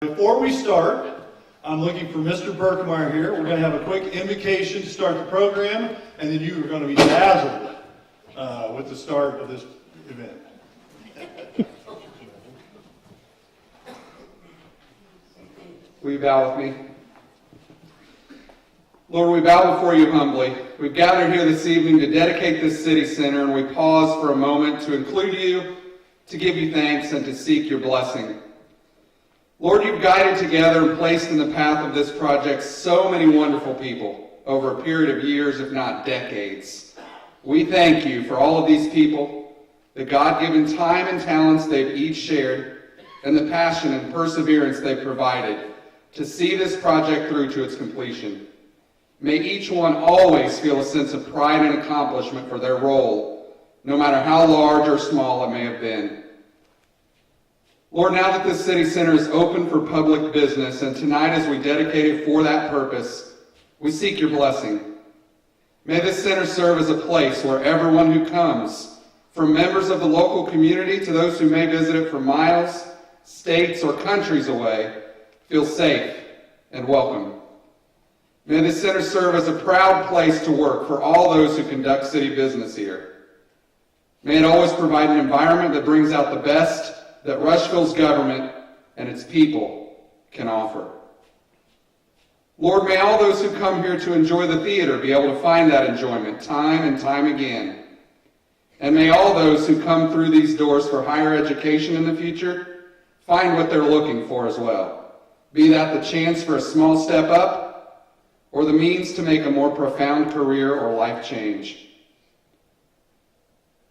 Before we start, I'm looking for Mr. Berkmeyer here. We're going to have a quick invocation to start the program, and then you are going to be dazzled with the start of this event. Will you bow with me? Lord, we bow before you humbly. We've gathered here this evening to dedicate this city center, and we pause for a moment to include you, to give you thanks, and to seek your blessing. Lord, you've guided together and placed in the path of this project so many wonderful people over a period of years, if not decades. We thank you for all of these people, the God-given time and talents they've each shared, and the passion and perseverance they've provided to see this project through to its completion. May each one always feel a sense of pride and accomplishment for their role, no matter how large or small it may have been. Lord, now that this city center is open for public business, and tonight as we dedicate it for that purpose, we seek your blessing. May this center serve as a place where everyone who comes, from members of the local community to those who may visit it from miles, states, or countries away, feel safe and welcome. May this center serve as a proud place to work for all those who conduct city business here. May it always provide an environment that brings out the best that Rushville's government and its people can offer. Lord, may all those who come here to enjoy the theater be able to find that enjoyment time and time again. And may all those who come through these doors for higher education in the future find what they're looking for as well, be that the chance for a small step up or the means to make a more profound career or life change.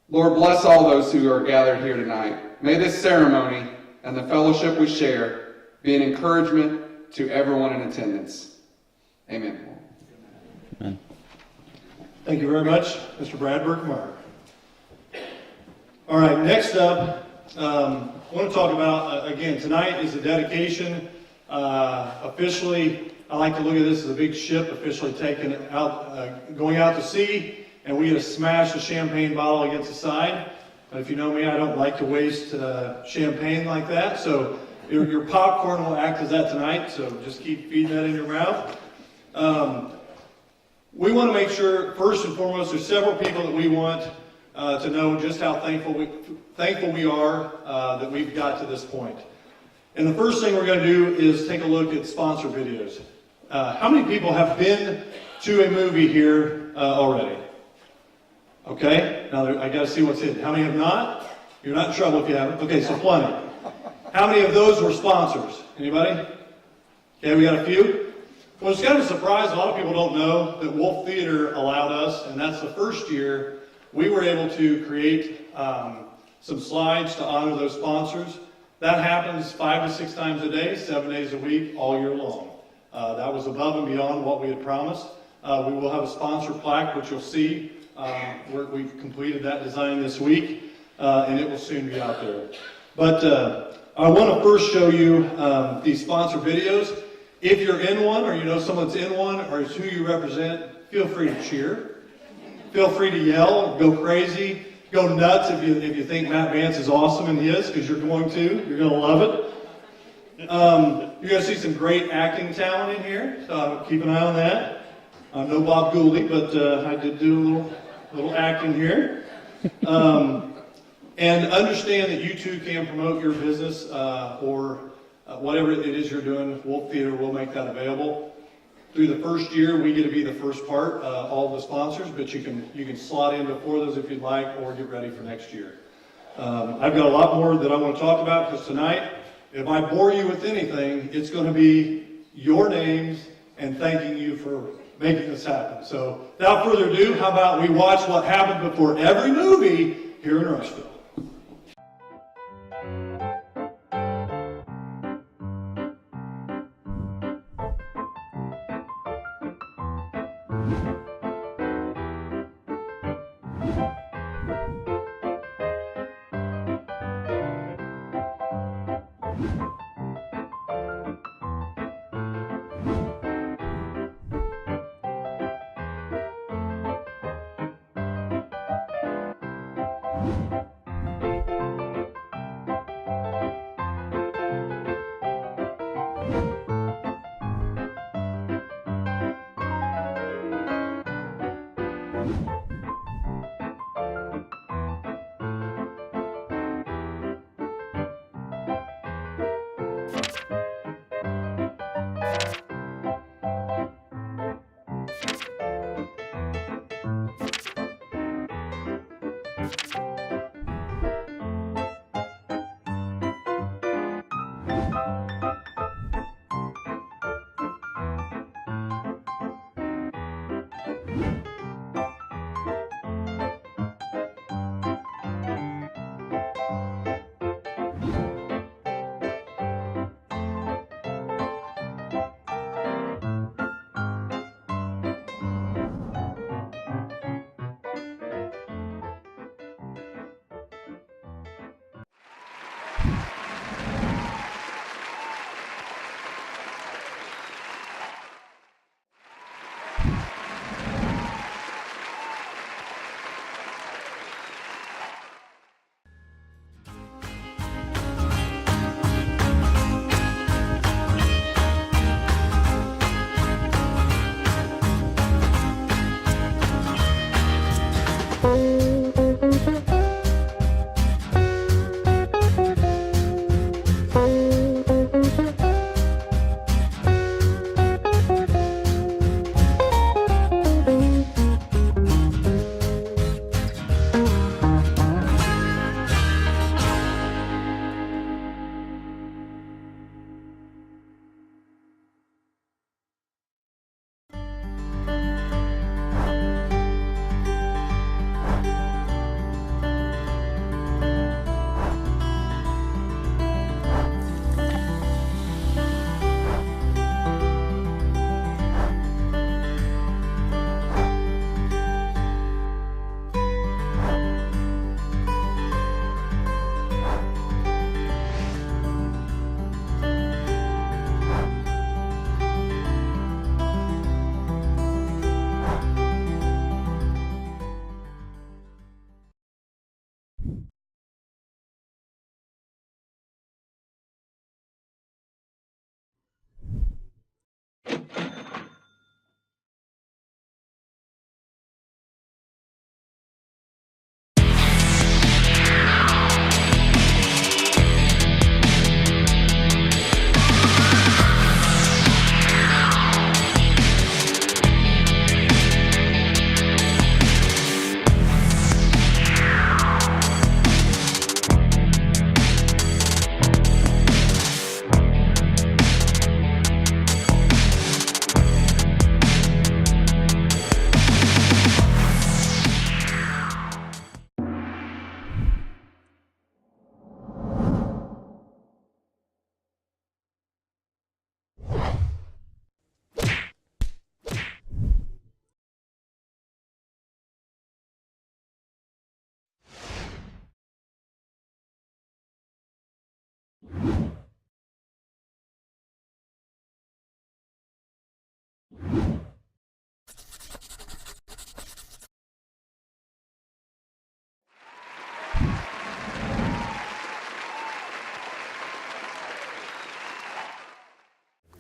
Lord, bless all those who are gathered here tonight. May this ceremony and the fellowship we share be an encouragement to everyone in attendance. Amen. Amen. Thank you very much, Mr. Brad Berkmeyer. All right, next up, I want to talk about, again, tonight is the dedication. Officially, I like to look at this as a big ship officially taken out, going out to sea, and we get to smash the champagne bottle against the side. But if you know me, I don't like to waste champagne like that. So your popcorn will act as that tonight. So just keep feeding that in your mouth. We want to make sure, first and foremost, there's several people that we want to know just how thankful we are that we've got to this point. And the first thing we're going to do is take a look at sponsor videos. How many people have been to a movie here already? Okay, now I got to see what's hidden. How many have not? You're not in trouble if you haven't. Okay, so plenty. How many of those were sponsors? Anybody? Okay, we got a few. Well, it's kind of a surprise. A lot of people don't know that Wolf Theater allowed us, and that's the first year we were able to create some slides to honor those sponsors. That happens 5 to 6 times a day, 7 days a week, all year long. That was above and beyond what we had promised. We will have a sponsor plaque, which you'll see. We've completed that design this week, and it will soon be out there. But I want to first show you these sponsor videos. If you're in one, or you know someone's in one, or it's who you represent, feel free to cheer. Feel free to yell, go crazy, go nuts if you think Matt Vance is awesome in his, because you're going to. You're going to love it. You're going to see some great acting talent in here, so keep an eye on that. I'm no Bob Gouldy, but I did do a little acting here. And understand that you too can promote your business or whatever it is you're doing. Wolf Theater will make that available. Through the first year, we get to be the first part, all the sponsors, but you can slot in before those if you'd like, or get ready for next year. I've got a lot more that I want to talk about, because tonight, if I bore you with anything, it's going to be your names and thanking you for making this happen. So without further ado, how about we watch what happened before every movie here in Rushville.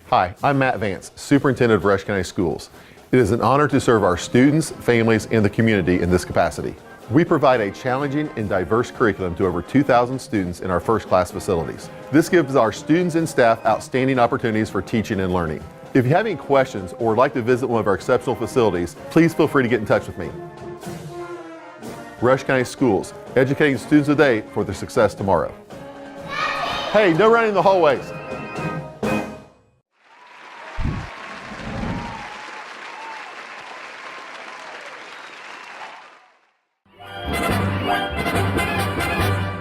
Hi, I'm Matt Vance, Superintendent of Rush County Schools. It is an honor to serve our students, families, and the community in this capacity. We provide a challenging and diverse curriculum to over 2,000 students in our first-class facilities. This gives our students and staff outstanding opportunities for teaching and learning. If you have any questions or would like to visit one of our exceptional facilities, please feel free to get in touch with me. Rush County Schools, educating students today for their success tomorrow. Hey, no running in the hallways.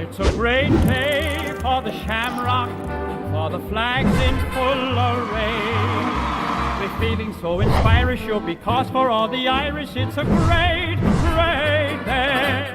It's a great day for the Shamrock, for the flags in full array. We're feeling so inspiring, sure, because for all the Irish it's a great, great day.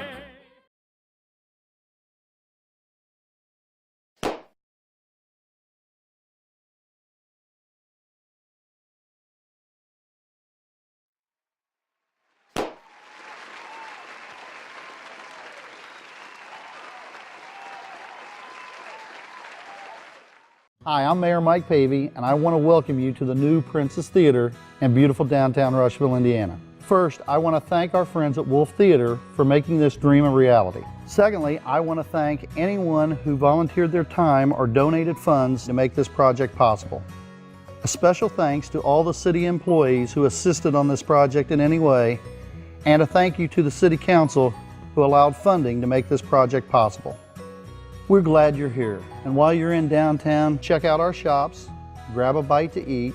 Hi, I'm Mayor Mike Pavey, and I want to welcome you to the new Princess Theater in beautiful downtown Rushville, Indiana. First, I want to thank our friends at Wolf Theater for making this dream a reality. Secondly, I want to thank anyone who volunteered their time or donated funds to make this project possible. A special thanks to all the city employees who assisted on this project in any way, and a thank you to the City Council who allowed funding to make this project possible. We're glad you're here, and while you're in downtown, check out our shops, grab a bite to eat,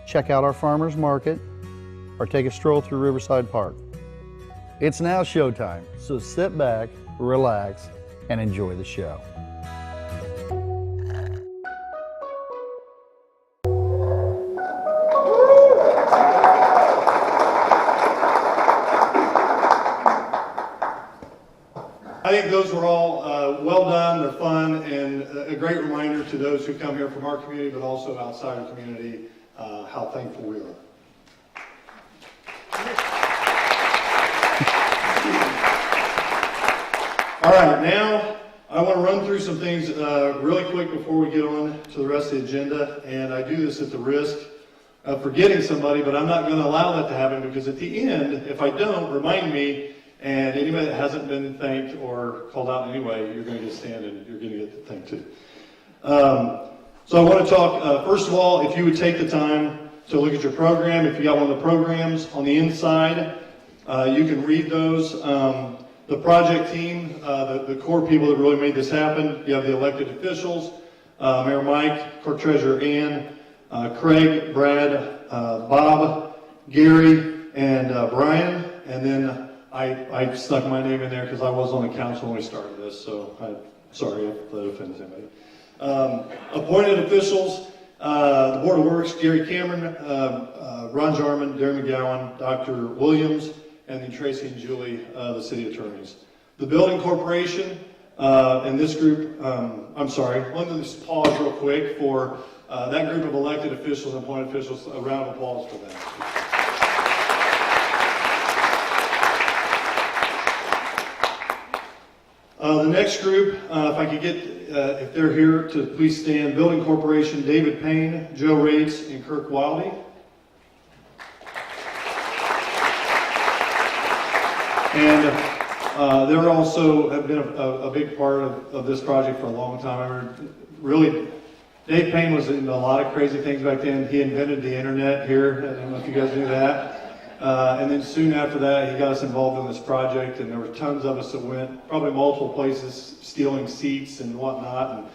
check out our farmers market, or take a stroll through Riverside Park. It's now showtime, so sit back, relax, and enjoy the show. I think those were all well done, they're fun, and a great reminder to those who come here from our community, but also outside our community, how thankful we are. All right, now I want to run through some things really quick before we get on to the rest of the agenda, and I do this at the risk of forgetting somebody, but I'm not going to allow that to happen, because at the end, if I don't, remind me. And anybody that hasn't been thanked or called out in any way, you're going to get to stand and you're going to get thanked too. So I want to talk, first of all, if you would take the time to look at your program. If you got one of the programs on the inside, you can read those. The project team, the core people that really made this happen, you have the elected officials, Mayor Mike, Clerk Treasurer Ann, Craig, Brad, Bob, Gary, and Brian, and then I stuck my name in there because I was on the council when we started this, so I'm sorry if that offends anybody. Appointed officials, the Board of Works, Gary Cameron, Ron Jarman, Darren McGowan, Dr. Williams, and then Tracy and Julie, the city attorneys. The Building Corporation, and this group, I'm sorry, let me just pause real quick for that group of elected officials and appointed officials. A round of applause for them. The next group, if I could get, if they're here, to please stand. Building Corporation, David Payne, Joe Rates, and Kirk Wildy. And they're also have been a big part of this project for a long time. I remember, really, Dave Payne was in a lot of crazy things back then. He invented the internet here. I don't know if you guys knew that. And then soon after that, he got us involved in this project, and there were tons of us that went probably multiple places, stealing seats and whatnot.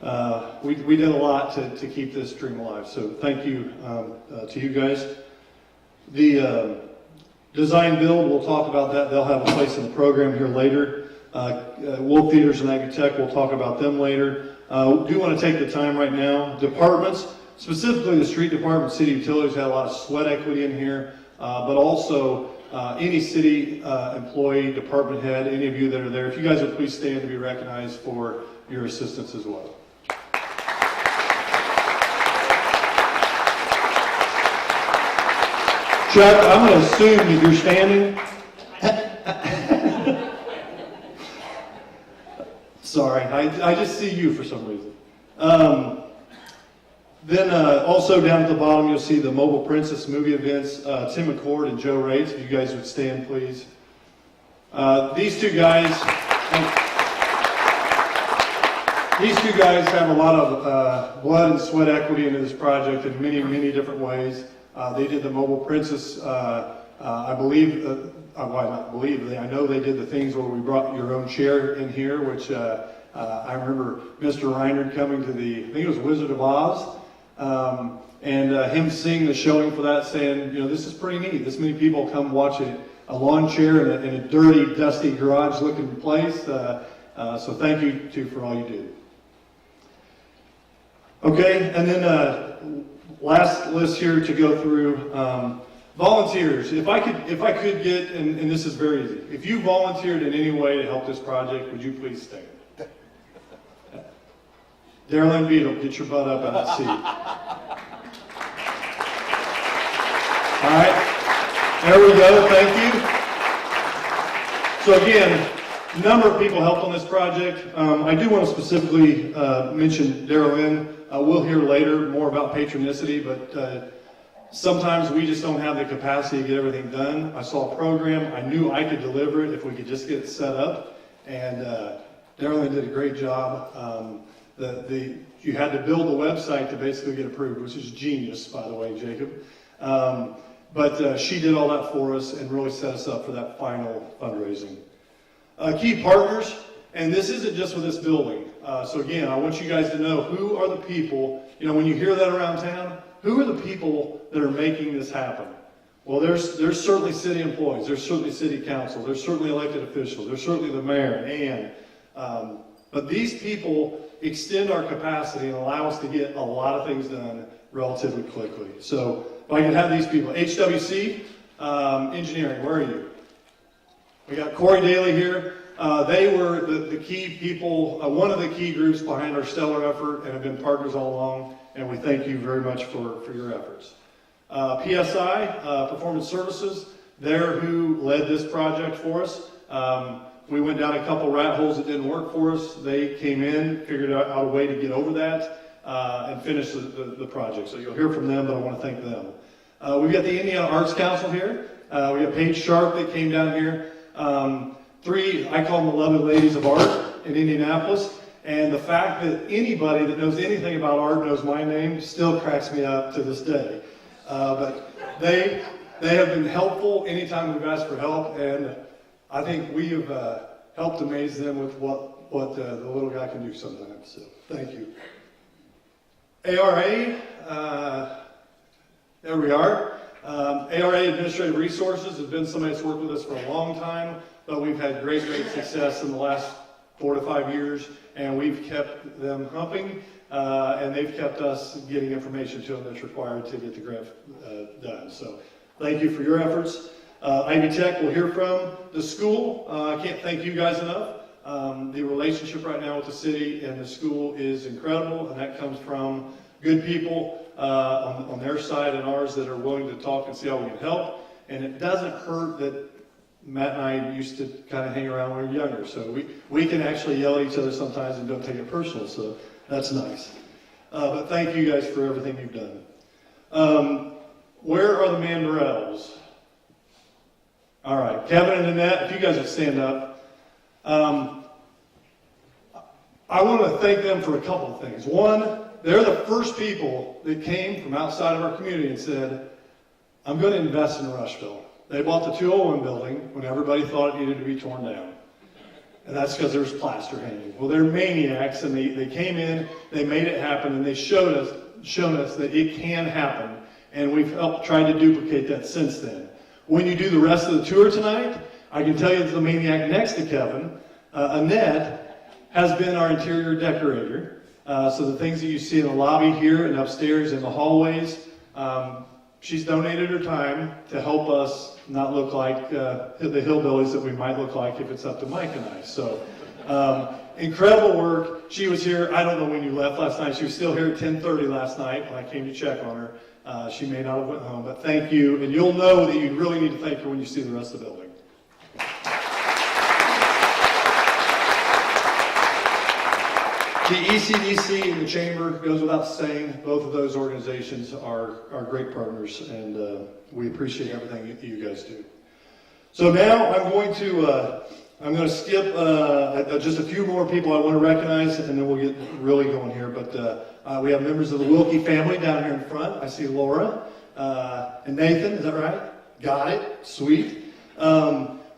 And we did a lot to keep this dream alive. So thank you to you guys. The design build, we'll talk about that. They'll have a place in the program here later. Wolf Theaters and Agritech, we'll talk about them later. Do want to take the time right now. Departments, specifically the street department, city utilities, had a lot of sweat equity in here. But also any city employee, department head, any of you that are there, if you guys would please stand to be recognized for your assistance as well. Chuck, I'm going to assume that you're standing. Sorry, I just see you for some reason. Then also down at the bottom, you'll see the Mobile Princess movie events, Tim McCord and Joe Rates. If you guys would stand, please. These two guys have a lot of blood and sweat equity into this project in many, many different ways. They did the Mobile Princess, I believe, I know they did the things where we brought your own chair in here, which I remember Mr. Reinert coming to I think it was Wizard of Oz, and him seeing the showing for that, saying, you know, this is pretty neat. This many people come watch a lawn chair in a dirty, dusty garage-looking place. So thank you for all you do. Okay, and then last list here to go through. Volunteers. If I could get, and this is very easy. If you volunteered in any way to help this project, would you please stand? Darylyn Beadle, get your butt up out of the seat. All right, there we go. Thank you. So again, a number of people helped on this project. I do want to specifically mention Darylyn. We'll hear later more about patronicity, but sometimes we just don't have the capacity to get everything done. I saw a program. I knew I could deliver it if we could just get it set up. And Darylyn did a great job. You had to build the website to basically get approved, which is genius, by the way, Jacob. But she did all that for us and really set us up for that final fundraising. Key partners, and this isn't just with this building. So again, I want you guys to know who are the people, you know, when you hear that around town, who are the people that are making this happen? Well, there's certainly city employees, there's certainly city council, there's certainly elected officials, there's certainly the mayor, and but these people extend our capacity and allow us to get a lot of things done relatively quickly. So if I can have these people, HWC, engineering, where are you? We got Corey Daly here. They were the key people, one of the key groups behind our stellar effort and have been partners all along, and we thank you very much for your efforts. PSI, Performance Services, they're who led this project for us. We went down a couple rat holes that didn't work for us. They came in, figured out a way to get over that, and finish the project. So you'll hear from them, but I want to thank them. We've got the Indiana Arts Council here. We got Paige Sharp that came down here. Three, I call them the lovely ladies of art in Indianapolis. And the fact that anybody that knows anything about art knows my name still cracks me up to this day. But they have been helpful anytime we've asked for help, and I think we have helped amaze them with what the little guy can do sometimes. So thank you. ARA, there we are. ARA Administrative Resources has been somebody that's worked with us for a long time, but we've had great success in the last 4 to 5 years, and we've kept them humping, and they've kept us getting information to them that's required to get the grant done. So thank you for your efforts. Ivy Tech we'll hear from. The school, I can't thank you guys enough. The relationship right now with the city and the school is incredible, and that comes from good people on their side and ours that are willing to talk and see how we can help. And it doesn't hurt that Matt and I used to kind of hang around when we were younger, so we can actually yell at each other sometimes and don't take it personal, so that's nice. But thank you guys for everything you've done. Where are the Mandrells? All right, Kevin and Annette, if you guys would stand up. I want to thank them for a couple of things. One, they're the first people that came from outside of our community and said, I'm going to invest in Rushville. They bought the 201 building when everybody thought it needed to be torn down. And that's because there was plaster hanging. Well, they're maniacs, and they came in, they made it happen, and they shown us that it can happen. And we've tried to duplicate that since then. When you do the rest of the tour tonight, I can tell you that the maniac next to Kevin, Annette, has been our interior decorator. So the things that you see in the lobby here and upstairs in the hallways, she's donated her time to help us not look like the hillbillies that we might look like if it's up to Mike and I. So incredible work. She was here, I don't know when you left last night. She was still here at 10:30 last night when I came to check on her. She may not have went home, but thank you. And you'll know that you really need to thank her when you see the rest of the building. The ECDC and the Chamber, goes without saying, both of those organizations are great partners, and we appreciate everything you guys do. So now I'm going to skip just a few more people I want to recognize, and then we'll get really going here. But we have members of the Wilkie family down here in front. I see Laura and Nathan, is that right? Got it, sweet.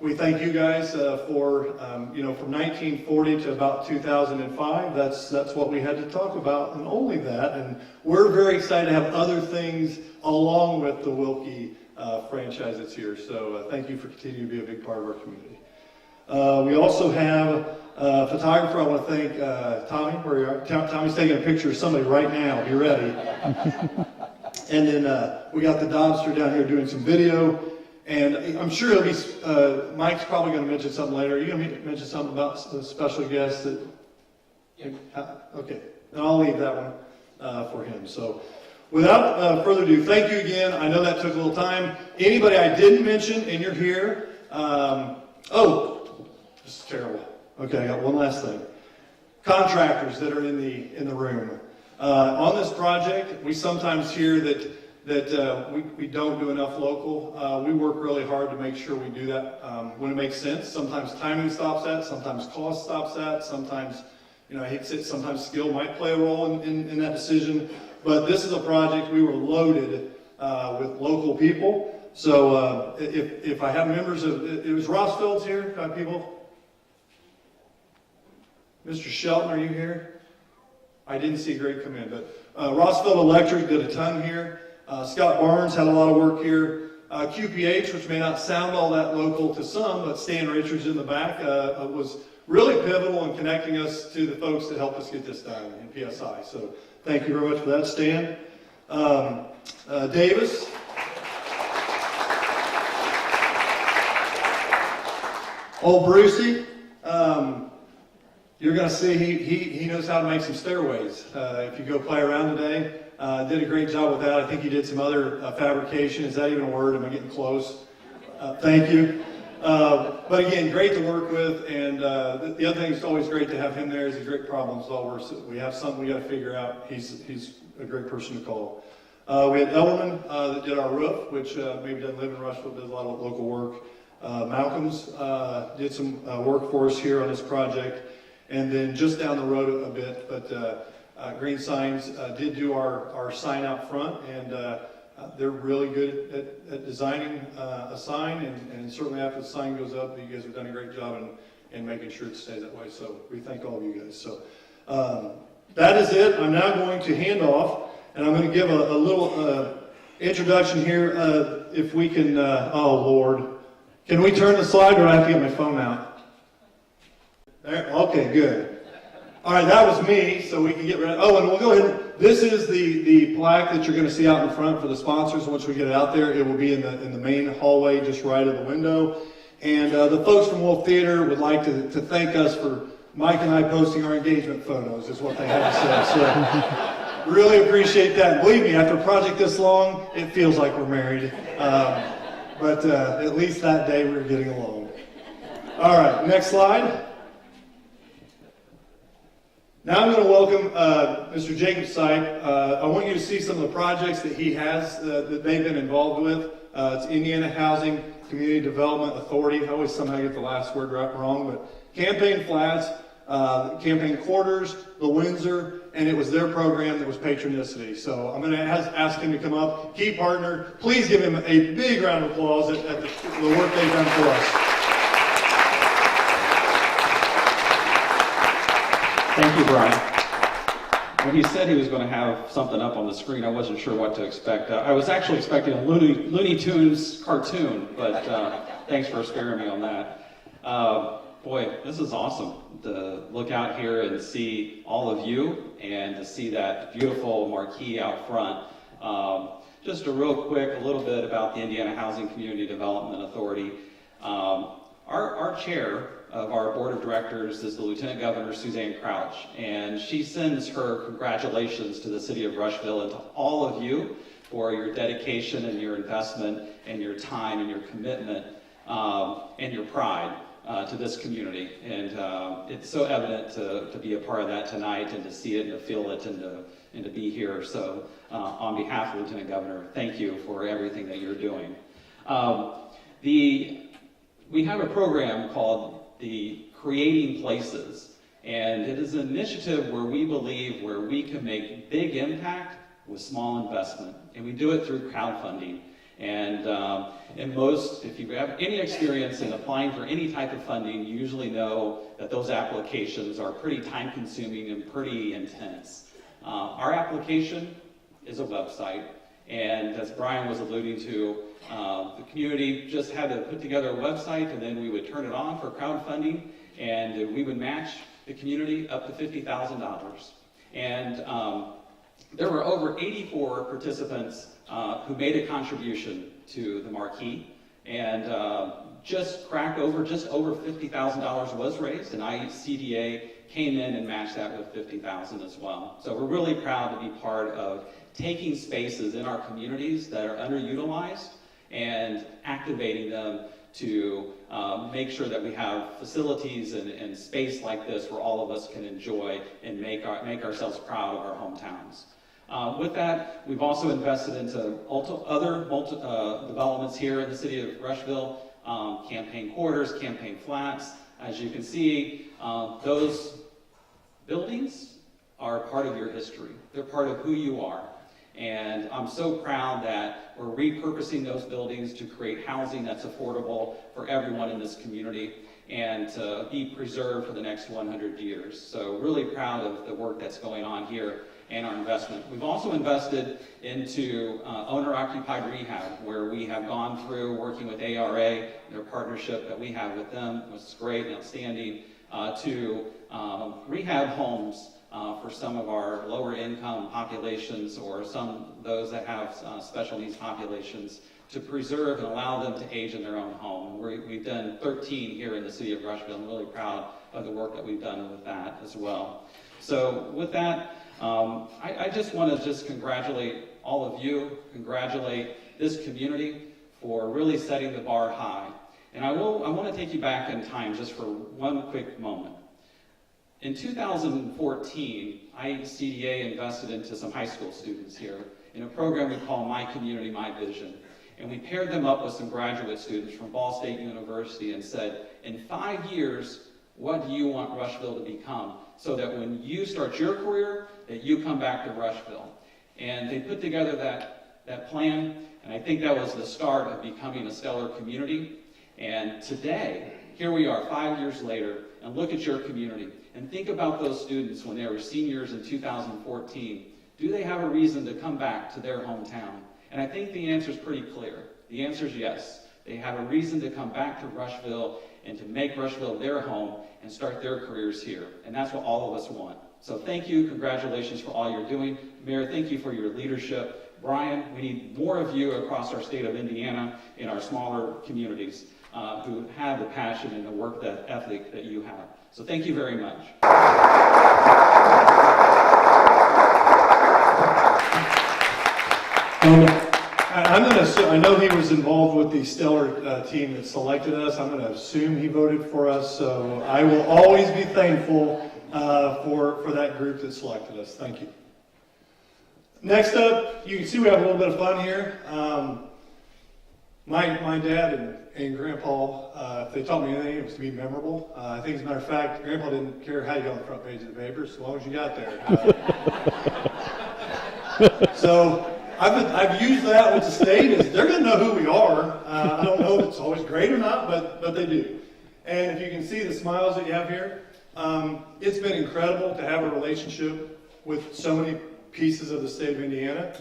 We thank you guys for, from 1940 to about 2005, that's what we had to talk about, and only that. And we're very excited to have other things along with the Wilkie franchise that's here. So thank you for continuing to be a big part of our community. We also have a photographer. I want to thank Tommy, where you are. Tommy's taking a picture of somebody right now. Be ready. And then we got the Dobster down here doing some video. And I'm sure he'll be, Mike's probably going to mention something later. Are you going to mention something about the special guest? Okay, then I'll leave that one for him. So without further ado, thank you again. I know that took a little time. Anybody I didn't mention and you're here, this is terrible. Okay, I got one last thing. Contractors that are in the room. On this project, we sometimes hear that we don't do enough local. We work really hard to make sure we do that when it makes sense. Sometimes timing stops that, sometimes cost stops that, sometimes, I hate to say it, sometimes skill might play a role in that decision. But this is a project we were loaded with local people. So if I have members of, it was Rossfield's here, people? Mr. Shelton, are you here? I didn't see Greg come in, but Rossfield Electric did a ton here. Scott Barnes had a lot of work here. QPH, which may not sound all that local to some, but Stan Richards in the back was really pivotal in connecting us to the folks that helped us get this done in PSI. So thank you very much for that, Stan. Davis. Old Brucey. You're going to see he knows how to make some stairways. If you go play around today. Did a great job with that. I think he did some other fabrication. Is that even a word? Am I getting close? Thank you. But again, great to work with. And the other thing, it's always great to have him there. He's a great problem solver. So we have something we got to figure out. He's a great person to call. We had Ellerman that did our roof, which maybe doesn't live in Rushville, does a lot of local work. Malcolm's did some work for us here on this project. And then just down the road a bit, but Green Signs did do our sign out front, and they're really good at designing a sign, and certainly after the sign goes up, you guys have done a great job in making sure it stays that way. So we thank all of you guys. So that is it. I'm now going to hand off, and I'm going to give a little introduction here. If we can, oh Lord, can we turn the slide, or do I have to get my phone out? There, okay, good. All right, that was me, so we can get rid of, and we'll go ahead. This is the plaque that you're going to see out in front for the sponsors. Once we get it out there, it will be in the main hallway just right of the window. And the folks from Wolf Theater would like to thank us for Mike and I posting our engagement photos, is what they had to say. So really appreciate that. And believe me, after a project this long, it feels like we're married. But at least that day we were getting along. All right, next slide. Now I'm going to welcome Mr. Jacob Sipe. I want you to see some of the projects that he has that they've been involved with. It's Indiana Housing Community Development Authority. I always somehow get the last word wrong, but Campaign Flats, Campaign Quarters, the Windsor, and it was their program that was Patronicity. So I'm going to ask him to come up. Key partner. Please give him a big round of applause at the work they've done for us. Thank you, Brian. When he said he was going to have something up on the screen, I wasn't sure what to expect. I was actually expecting a Looney Tunes cartoon, but thanks for sparing me on that. Boy, this is awesome to look out here and see all of you and to see that beautiful marquee out front. Just a little bit about the Indiana Housing Community Development Authority. Our chair of our board of directors is the Lieutenant Governor Suzanne Crouch, and she sends her congratulations to the city of Rushville and to all of you for your dedication and your investment and your time and your commitment and your pride to this community. And it's so evident to be a part of that tonight and to see it and to feel it and to be here. So on behalf of Lieutenant Governor, thank you for everything that you're doing. We have a program called the Creating Places, and it is an initiative where we believe where we can make big impact with small investment, and we do it through crowdfunding. And if you have any experience in applying for any type of funding, you usually know that those applications are pretty time-consuming and pretty intense. Our application is a website, and as Brian was alluding to, the community just had to put together a website, and then we would turn it on for crowdfunding, and we would match the community up to $50,000. And there were over 84 participants who made a contribution to the marquee, and just over $50,000 was raised, and ICDA came in and matched that with $50,000 as well. So we're really proud to be part of taking spaces in our communities that are underutilized and activating them to make sure that we have facilities and space like this where all of us can enjoy and make ourselves proud of our hometowns. With that, we've also invested into other developments here in the city of Rushville, campaign quarters, campaign flats. As you can see, those buildings are part of your history. They're part of who you are. And I'm so proud that we're repurposing those buildings to create housing that's affordable for everyone in this community and to be preserved for the next 100 years. So really proud of the work that's going on here and our investment. We've also invested into owner-occupied rehab, where we have gone through working with ARA, their partnership that we have with them, which is great and outstanding, to rehab homes for some of our lower income populations or those that have special needs populations, to preserve and allow them to age in their own home. We've done 13 here in the city of Rushville. I'm really proud of the work that we've done with that as well. So with that, I just want to congratulate all of you, congratulate this community for really setting the bar high. And I want to take you back in time just for one quick moment. In 2014, ICDA invested into some high school students here in a program we call My Community, My Vision. And we paired them up with some graduate students from Ball State University and said, in 5 years, what do you want Rushville to become? So that when you start your career, that you come back to Rushville. And they put together that plan, and I think that was the start of becoming a stellar community. And today, here we are 5 years later, and look at your community. And think about those students when they were seniors in 2014. Do they have a reason to come back to their hometown? And I think the answer is pretty clear. The answer is yes. They have a reason to come back to Rushville and to make Rushville their home and start their careers here. And that's what all of us want. So thank you, congratulations for all you're doing. Mayor, thank you for your leadership. Brian, we need more of you across our state of Indiana in our smaller communities who have the passion and the work ethic that you have. So thank you very much. I know he was involved with the stellar team that selected us. I'm going to assume he voted for us, so I will always be thankful for that group that selected us. Thank you. Next up, you can see we have a little bit of fun here. My dad and Grandpa, if they taught me anything, it was to be memorable. I think, as a matter of fact, Grandpa didn't care how you got on the front page of the paper, as long as you got there. So I've used that with the state. They're going to know who we are. I don't know if it's always great or not, but they do. And if you can see the smiles that you have here, it's been incredible to have a relationship with so many pieces of the state of Indiana.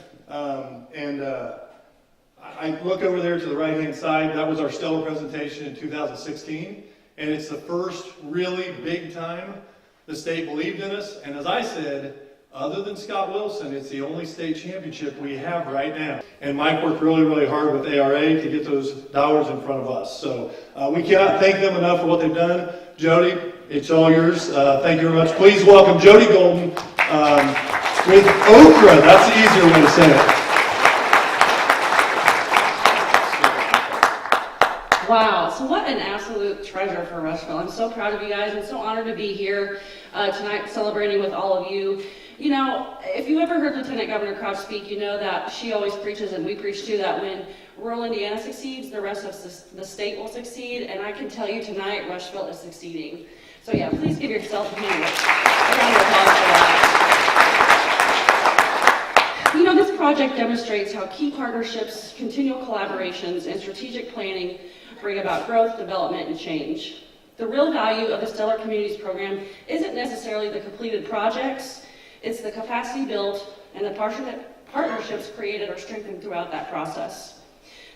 I look over there to the right-hand side. That was our stellar presentation in 2016, and it's the first really big time the state believed in us. And as I said, other than Scott Wilson, it's the only state championship we have right now. And Mike worked really, really hard with ARA to get those dollars in front of us. So we cannot thank them enough for what they've done. Jody, it's all yours. Thank you very much. Please welcome Jody Golden with Okra. That's the easier way to say it. Wow, so what an absolute treasure for Rushville. I'm so proud of you guys. I'm so honored to be here tonight celebrating with all of you. You know, if you ever heard Lieutenant Governor Crouch speak, you know that she always preaches, and we preach too, that when rural Indiana succeeds, the rest of the state will succeed. And I can tell you tonight, Rushville is succeeding. So yeah, please give yourself a round of applause for that. You know, this project demonstrates how key partnerships, continual collaborations, and strategic planning bring about growth, development, and change. The real value of the Stellar Communities program isn't necessarily the completed projects, it's the capacity built and the partnerships created or strengthened throughout that process.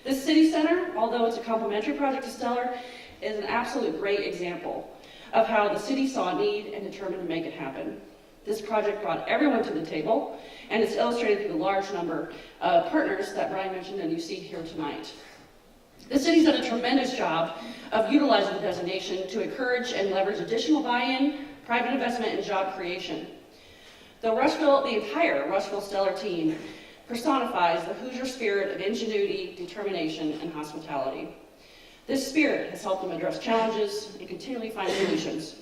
This city center, although it's a complementary project to Stellar, is an absolute great example of how the city saw a need and determined to make it happen. This project brought everyone to the table, and it's illustrated through the large number of partners that Brian mentioned and you see here tonight. The city's done a tremendous job of utilizing the designation to encourage and leverage additional buy-in, private investment, and job creation. The entire Rushville Stellar team personifies the Hoosier spirit of ingenuity, determination, and hospitality. This spirit has helped them address challenges and continually find solutions.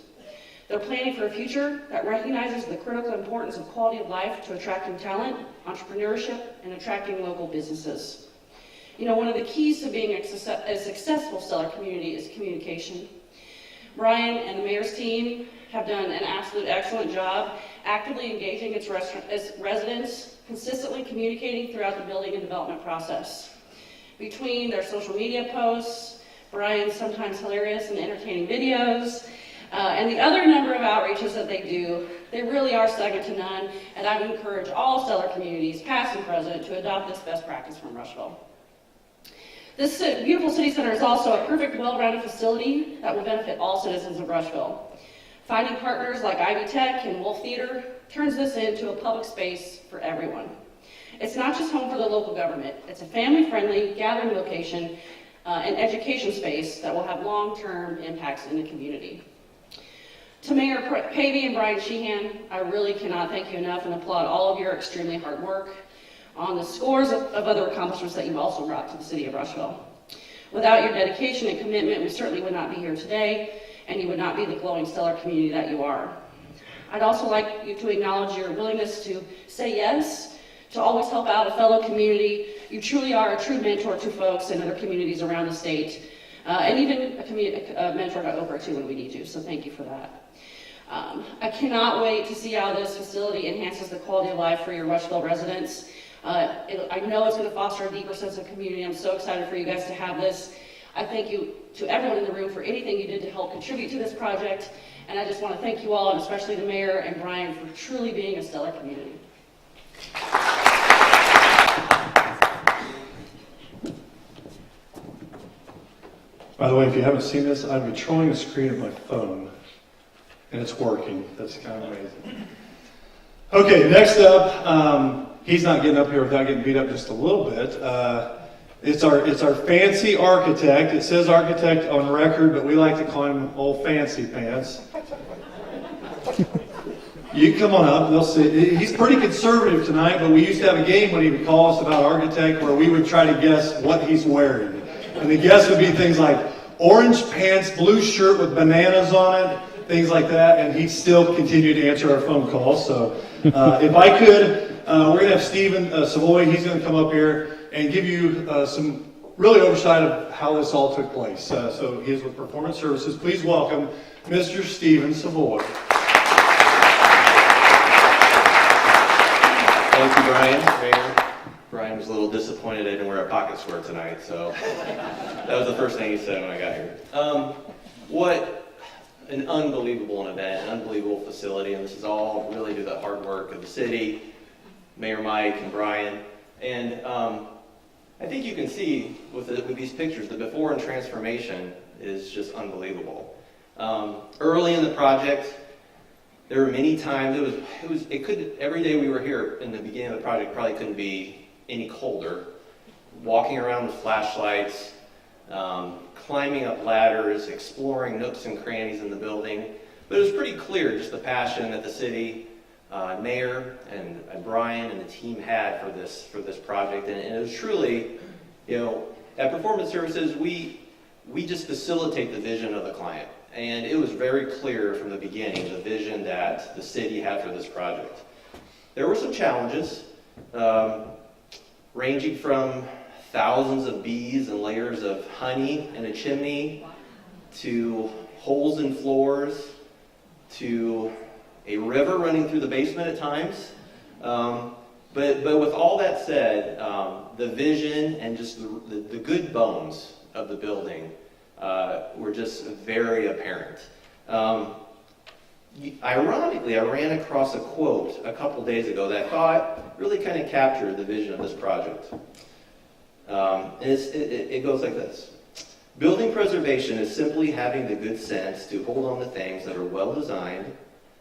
They're planning for a future that recognizes the critical importance of quality of life to attracting talent, entrepreneurship, and attracting local businesses. You know, one of the keys to being a successful Stellar community is communication. Brian and the mayor's team have done an absolute excellent job actively engaging its residents, consistently communicating throughout the building and development process. Between their social media posts, Brian's sometimes hilarious and entertaining videos, and the other number of outreaches that they do, they really are second to none, and I would encourage all Stellar communities, past and present, to adopt this best practice from Rushville. This beautiful city center is also a perfect, well-rounded facility that will benefit all citizens of Rushville. Finding partners like Ivy Tech and Wolf Theater turns this into a public space for everyone. It's not just home for the local government, it's a family-friendly gathering location and education space that will have long-term impacts in the community. To Mayor Pavey and Brian Sheehan, I really cannot thank you enough and applaud all of your extremely hard work on the scores of other accomplishments that you've also brought to the city of Rushville. Without your dedication and commitment, we certainly would not be here today, and you would not be the glowing Stellar community that you are. I'd also like you to acknowledge your willingness to say yes, to always help out a fellow community. You truly are a true mentor to folks in other communities around the state, and even a mentor to Oprah too when we need you, so thank you for that. I cannot wait to see how this facility enhances the quality of life for your Rushville residents. I know it's going to foster a deeper sense of community. I'm so excited for you guys to have this. I thank you to everyone in the room for anything you did to help contribute to this project, and I just want to thank you all, and especially the mayor and Brian, for truly being a Stellar community. By the way, if you haven't seen this, I'm controlling the screen of my phone, and it's working. That's kind of amazing. Okay, next up, he's not getting up here without getting beat up just a little bit. It's our fancy architect. It says architect on record, but we like to call him Old Fancy Pants. You come on up, they'll see. He's pretty conservative tonight, but we used to have a game when he would call us about architect where we would try to guess what he's wearing. And the guess would be things like orange pants, blue shirt with bananas on it, things like that, and he'd still continue to answer our phone calls. So if I could, we're going to have Stephen Savoy. He's going to come up here and give you some really oversight of how this all took place. So he is with Performance Services. Please welcome Mr. Stephen Savoy. Thank you, Brian. Mayor. Brian was a little disappointed I didn't wear a pocket square tonight, so that was the first thing he said when I got here. What an unbelievable event, an unbelievable facility, and this is all really due to the hard work of the city, Mayor Mike and Brian. And I think you can see with these pictures, the before and transformation is just unbelievable. Early in the project, there were many times every day we were here in the beginning of the project probably couldn't be any colder. Walking around with flashlights, climbing up ladders, exploring nooks and crannies in the building. But it was pretty clear just the passion that the city, mayor and Brian and the team had for this project. And it was truly, at Performance Services, we we just facilitate the vision of the client. And it was very clear from the beginning, the vision that the city had for this project. There were some challenges, ranging from thousands of bees and layers of honey in a chimney, to holes in floors, to a river running through the basement at times. But with all that said, the vision and just the good bones of the building were just very apparent. Ironically, I ran across a quote a couple days ago that I thought really kind of captured the vision of this project. And it goes like this. Building preservation is simply having the good sense to hold on to things that are well designed,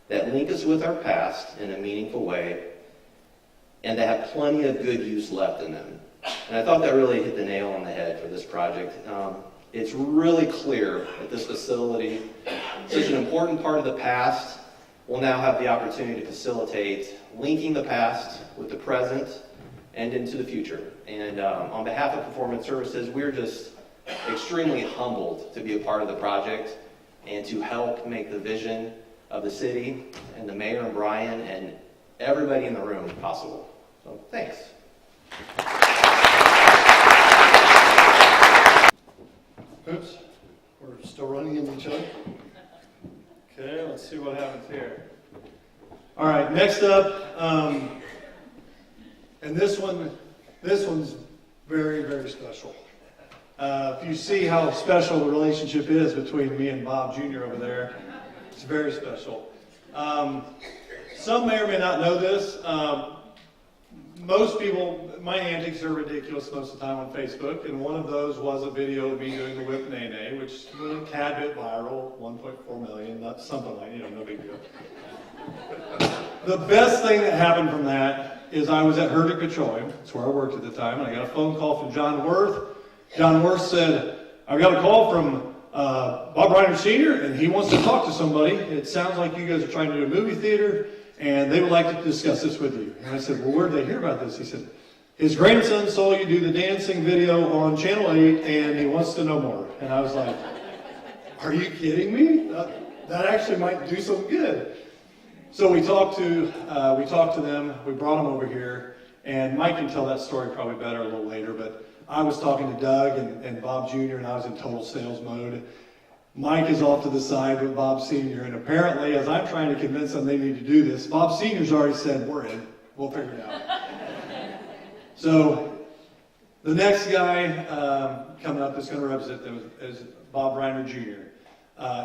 that link us with our past in a meaningful way, and that have plenty of good use left in them. And I thought that really hit the nail on the head for this project. It's really clear that this facility, such an important part of the past, will now have the opportunity to facilitate linking the past with the present and into the future. And on behalf of Performance Services, we're just extremely humbled to be a part of the project and to help make the vision of the city and the mayor and Brian and everybody in the room possible. So thanks. Oops, we're still running into each other. Okay, let's see what happens here. All right, next up, and this one's very, very special. If you see how special the relationship is between me and Bob Jr. over there, it's very special. Some may or may not know this. Most people, my antics are ridiculous most of the time on Facebook, and one of those was a video of me doing the whip nay-nay, which went a tad bit viral, 1.4 million, that's something like, no big deal. The best thing that happened from that is I was at Herdick Petroleum, that's where I worked at the time, and I got a phone call from John Worth. John Worth said, I got a call from Bob Reiner Sr., and he wants to talk to somebody. It sounds like you guys are trying to do a movie theater, and they would like to discuss this with you. And I said, well, where did they hear about this? He said, his grandson saw you do the dancing video on Channel 8, and he wants to know more. And I was like, are you kidding me? That actually might do some good. So we talked to them, we brought them over here, and Mike can tell that story probably better a little later, but I was talking to Doug and Bob Jr., and I was in total sales mode. Mike is off to the side with Bob Sr., and apparently, as I'm trying to convince them they need to do this, Bob Sr.'s already said, we're in, we'll figure it out. So, the next guy coming up that's going to represent them is Bob Reiner Jr.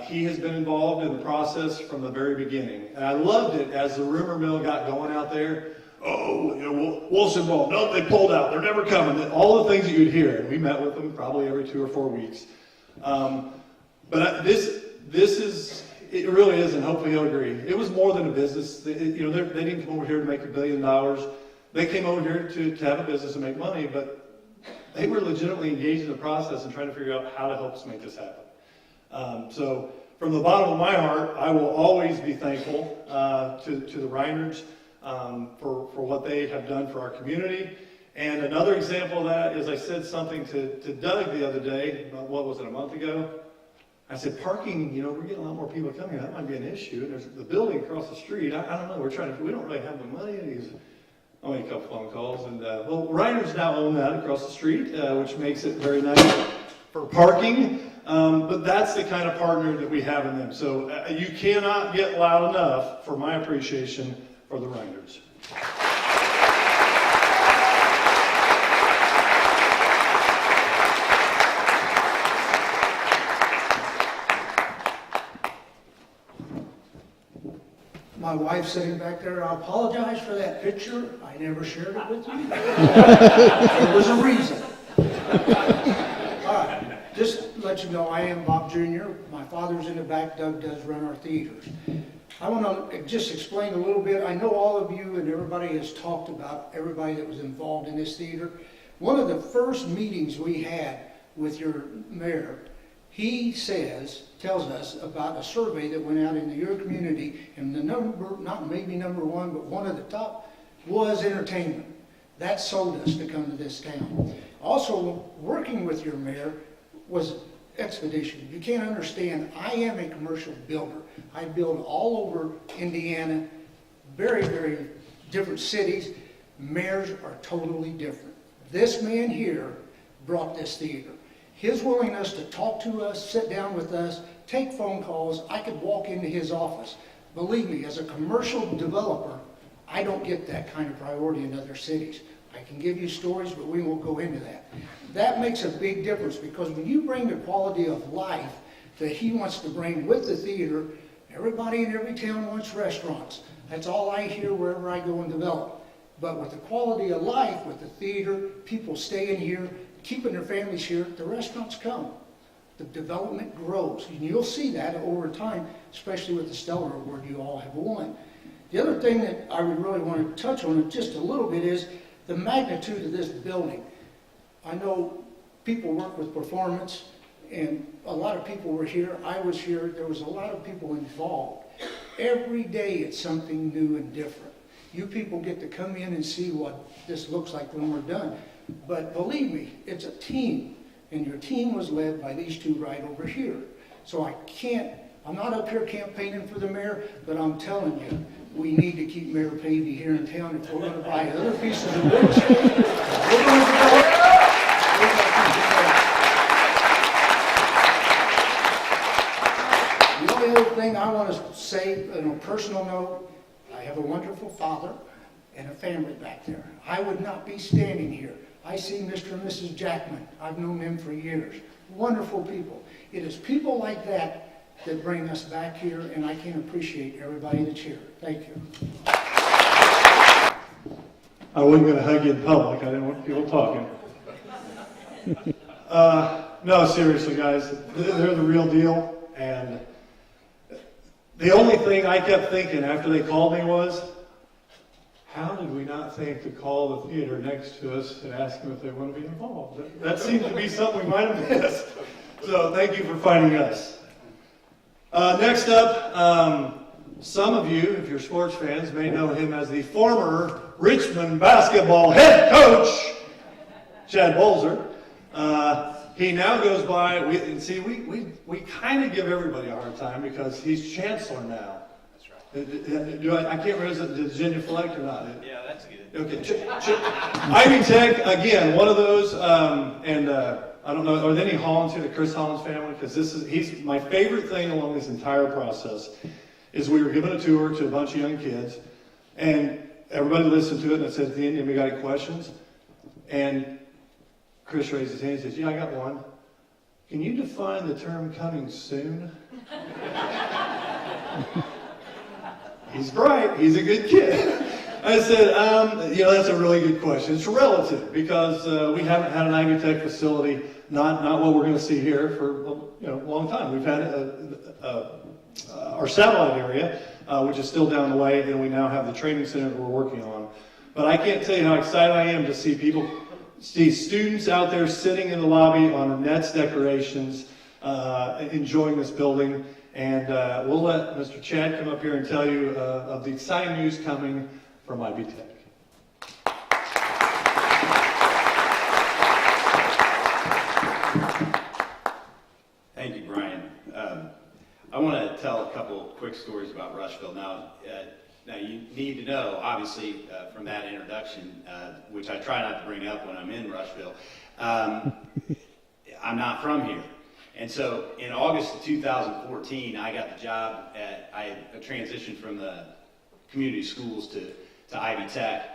He has been involved in the process from the very beginning. And I loved it as the rumor mill got going out there. Oh, Wolf's involved. No, they pulled out. They're never coming. All the things that you'd hear. And we met with them probably every 2 or 4 weeks. But this is, it really is, and hopefully you'll agree. It was more than a business. They didn't come over here to make $1 billion. They came over here to have a business and make money, but they were legitimately engaged in the process and trying to figure out how to help us make this happen. So from the bottom of my heart, I will always be thankful to the Reiners for what they have done for our community. And another example of that is I said something to Doug the other day, what was it, a month ago? I said, parking, we're getting a lot more people coming. That might be an issue. And there's the building across the street. I don't know. We don't really have the money. And he's only a couple phone calls. And Reiners now own that across the street, which makes it very nice for parking. But that's the kind of partner that we have in them. So you cannot get loud enough for my appreciation for the Reiners. My wife sitting back there, I apologize for that picture. I never shared it with you. There was a reason. All right, just to let you know, I am Bob Jr. My father's in the back. Doug does run our theaters. I want to just explain a little bit. I know all of you and everybody has talked about everybody that was involved in this theater. One of the first meetings we had with your mayor, he tells us about a survey that went out into your community, and the number, not maybe number one, but one of the top was entertainment. That sold us to come to this town. Also, working with your mayor was expedition. You can't understand, I am a commercial builder. I build all over Indiana, very, very different cities. Mayors are totally different. This man here brought this theater. His willingness to talk to us, sit down with us, take phone calls. I could walk into his office. Believe me, as a commercial developer, I don't get that kind of priority in other cities. I can give you stories, but we won't go into that. That makes a big difference, because when you bring the quality of life that he wants to bring with the theater, everybody in every town wants restaurants. That's all I hear wherever I go and develop. But with the quality of life, with the theater, people staying here, keeping their families here, the restaurants come. The development grows, and you'll see that over time, especially with the Stellar Award you all have won. The other thing that I would really want to touch on just a little bit is the magnitude of this building. I know people work with performance, and a lot of people were here. I was here. There was a lot of people involved. Every day it's something new and different. You people get to come in and see what this looks like when we're done. But believe me, it's a team, and your team was led by these two right over here. So I'm not up here campaigning for the mayor, but I'm telling you, we need to keep Mayor Pavey here in town. If we're going to buy other pieces of real estate, we're going to develop. The only other thing I want to say, on a personal note, I have a wonderful father and a family back there. I would not be standing here. I see Mr. and Mrs. Jackman. I've known them for years. Wonderful people. It is people like that that bring us back here, and I can appreciate everybody that's here. Thank you. I wasn't going to hug you in public. I didn't want people talking. No, seriously, guys, they're the real deal. And the only thing I kept thinking after they called me was, how did we not think to call the theater next to us and ask them if they want to be involved? That seems to be something we might have missed. So thank you for finding us. Next up, some of you, if you're sports fans, may know him as the former Richmond basketball head coach, Chad Bolzer. He now goes by, we kind of give everybody a hard time because he's chancellor now. That's right. I can't remember, is it genuflect or not? Yeah, that's good. Okay. Ivy Tech, again, one of those, I don't know, are there any Hollins here, the Chris Hollins family? Because he's my favorite thing along this entire process is we were given a tour to a bunch of young kids, and everybody listened to it, and it said at the end, "Have you got any questions?" And Chris raised his hand and says, "Yeah, I got one. Can you define the term coming soon?" He's bright. He's a good kid. I said, that's a really good question. It's relative because we haven't had an Ivy Tech facility, not what we're going to see here for a long time. We've had our satellite area, which is still down the way, and we now have the training center that we're working on. But I can't tell you how excited I am to see students out there sitting in the lobby on Nets decorations, enjoying this building. And we'll let Mr. Chad come up here and tell you of the exciting news coming from Ivy Tech. Thank you, Brian. I want to tell a couple quick stories about Rushville. Now you need to know, obviously, from that introduction, which I try not to bring up when I'm in Rushville, I'm not from here. And so in August of 2014, I got the job I transitioned from the community schools to Ivy Tech.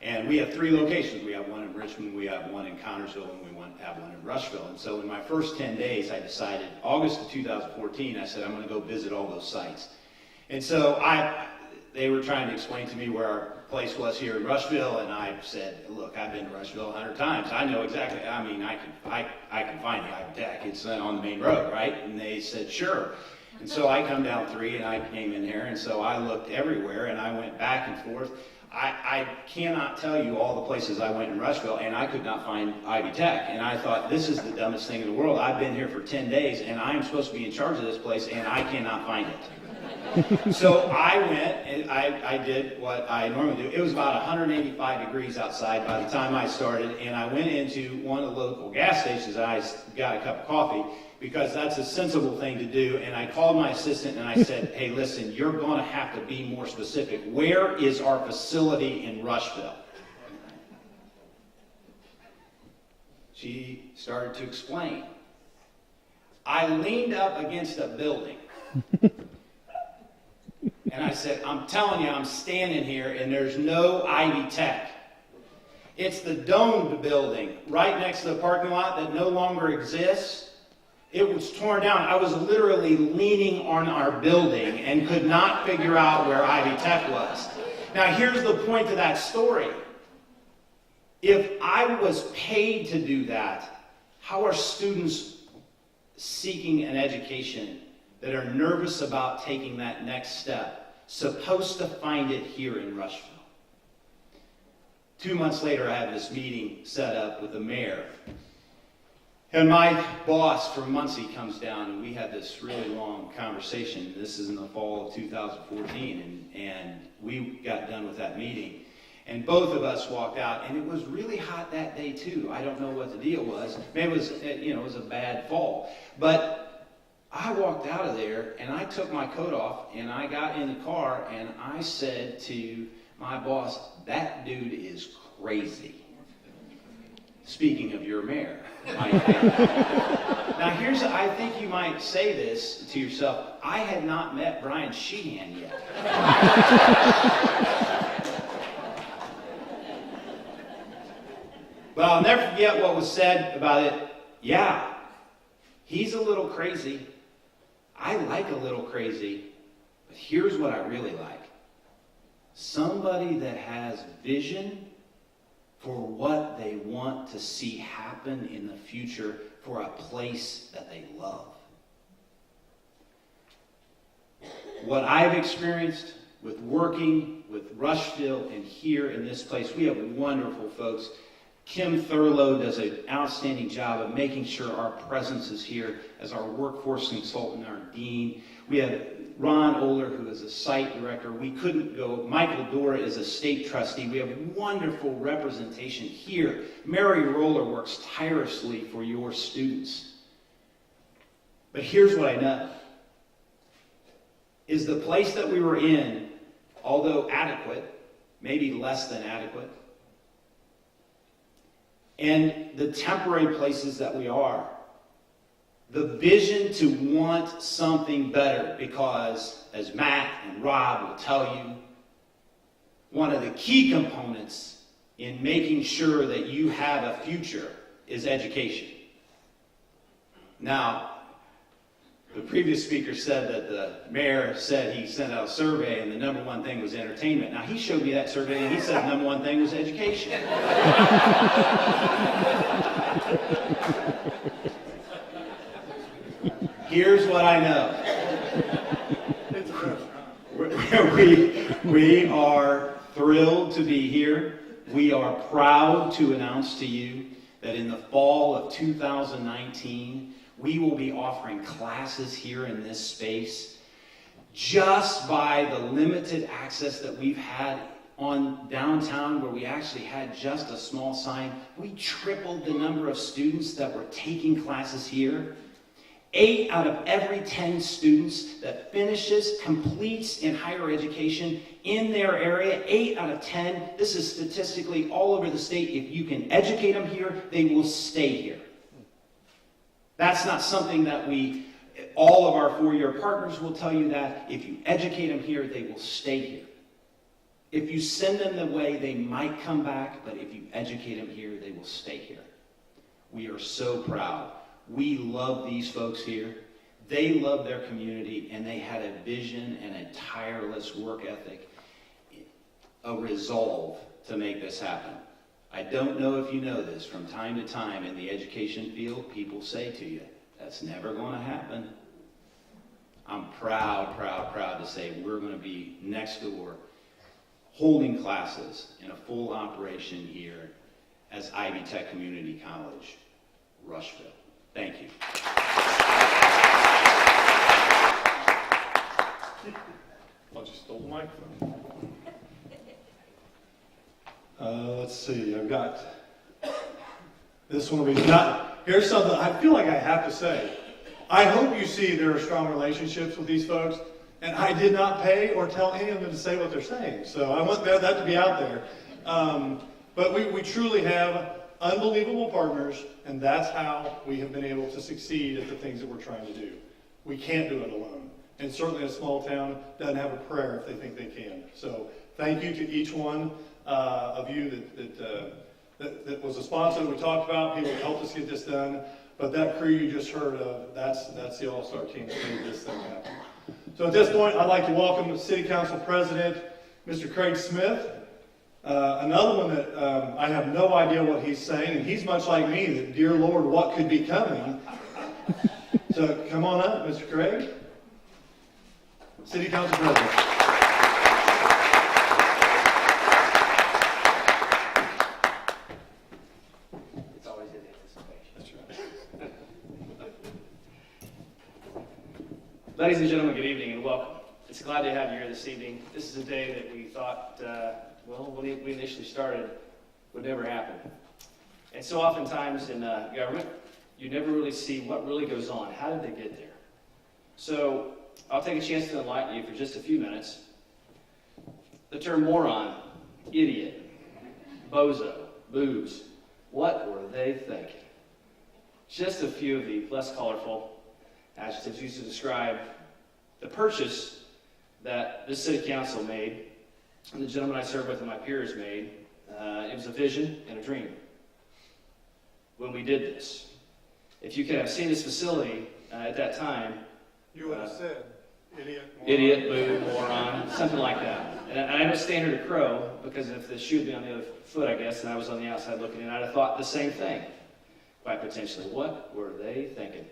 And we have 3 locations. We have one in Richmond, we have one in Connersville, and we have one in Rushville. And so in my first 10 days, I decided, August of 2014, I said, I'm going to go visit all those sites. And so they were trying to explain to me where our place was here in Rushville, and I said, look, I've been to Rushville 100 times. I know exactly, I can find the Ivy Tech. It's on the main road, right? And they said, sure. And so I come down 3, and I came in here, and so I looked everywhere, and I went back and forth. I cannot tell you all the places I went in Rushville, and I could not find Ivy Tech. And I thought, this is the dumbest thing in the world. I've been here for 10 days, and I am supposed to be in charge of this place, and I cannot find it. So I went and I did what I normally do. It was about 185 degrees outside by the time I started, and I went into one of the local gas stations. I got a cup of coffee because that's a sensible thing to do. And I called my assistant and I said, hey, listen, you're going to have to be more specific. Where is our facility in Rushville? She started to explain. I leaned up against a building. And I said, I'm telling you, I'm standing here and there's no Ivy Tech. It's the domed building right next to the parking lot that no longer exists. It was torn down. I was literally leaning on our building and could not figure out where Ivy Tech was. Now here's the point to that story. If I was paid to do that, how are students seeking an education that are nervous about taking that next step supposed to find it here in Rushville? 2 months later, I had this meeting set up with the mayor. And my boss from Muncie comes down, and we had this really long conversation. This is in the fall of 2014, and we got done with that meeting. And both of us walked out, and it was really hot that day too. I don't know what the deal was. Maybe it was a bad fall. But I walked out of there, and I took my coat off, and I got in the car, and I said to my boss, that dude is crazy. Speaking of your mayor. Now here's, I think you might say this to yourself, I had not met Brian Sheehan yet. But I'll never forget what was said about it. Yeah, he's a little crazy. I like a little crazy, but here's what I really like. Somebody that has vision for what they want to see happen in the future for a place that they love. What I've experienced with working with Rushville and here in this place, we have wonderful folks. Kim Thurlow does an outstanding job of making sure our presence is here as our workforce consultant, our dean. We have Ron Oler, who is a site director. We couldn't go. Michael Dora is a state trustee. We have wonderful representation here. Mary Roller works tirelessly for your students. But here's what I know, is the place that we were in, although adequate, maybe less than adequate, and the temporary places that we are, the vision to want something better, because as Matt and Rob will tell you, one of the key components in making sure that you have a future is education. Now, the previous speaker said that the mayor said he sent out a survey and the number one thing was entertainment. Now, he showed me that survey and he said the number one thing was education. Here's what I know. We are thrilled to be here. We are proud to announce to you that in the fall of 2019, we will be offering classes here in this space. Just by the limited access that we've had on downtown, where we actually had just a small sign, we tripled the number of students that were taking classes here. 8 out of every 10 students that completes in higher education in their area, 8 out of 10, this is statistically all over the state. If you can educate them here, they will stay here. That's not something that all of our four-year partners will tell you that. If you educate them here, they will stay here. If you send them the way, they might come back, but if you educate them here, they will stay here. We are so proud. We love these folks here. They love their community, and they had a vision and a tireless work ethic, a resolve to make this happen. I don't know if you know this, from time to time in the education field, people say to you, that's never going to happen. I'm proud to say we're going to be next door holding classes in a full operation here as Ivy Tech Community College, Rushville. Thank you. I'll just stole the microphone. Let's see, I've got, this one will be not, here's something I feel like I have to say. I hope you see there are strong relationships with these folks, and I did not pay or tell any of them to say what they're saying, so I want that to be out there. But we truly have unbelievable partners, and that's how we have been able to succeed at the things that we're trying to do. We can't do it alone. And certainly a small town doesn't have a prayer if they think they can. So thank you to each one of you that was a sponsor that we talked about, people that helped us get this done. But that crew you just heard of, that's the all-star team that made this thing happen. So at this point, I'd like to welcome the City Council President, Mr. Craig Smith. Another one that I have no idea what he's saying, and he's much like me, that dear Lord, what could be coming? So come on up, Mr. Craig. City Council President. It's always in anticipation. That's right. Ladies and gentlemen, good evening and welcome. It's glad to have you here this evening. This is a day that we thought, when we initially started, would never happen. And so oftentimes in government, you never really see what really goes on. How did they get there? So I'll take a chance to enlighten you for just a few minutes. The term moron, idiot, bozo, boobs, what were they thinking? Just a few of the less colorful adjectives used to describe the purchase that this city council made, and the gentleman I served with and my peers made. It was a vision and a dream when we did this. If you could have seen this facility at that time, You would have said, idiot. idiot, boob, moron, something like that. And I don't stand here to crow, because if the shoe had been on the other foot, I guess, and I was on the outside looking in, I'd have thought the same thing, quite potentially. What were they thinking?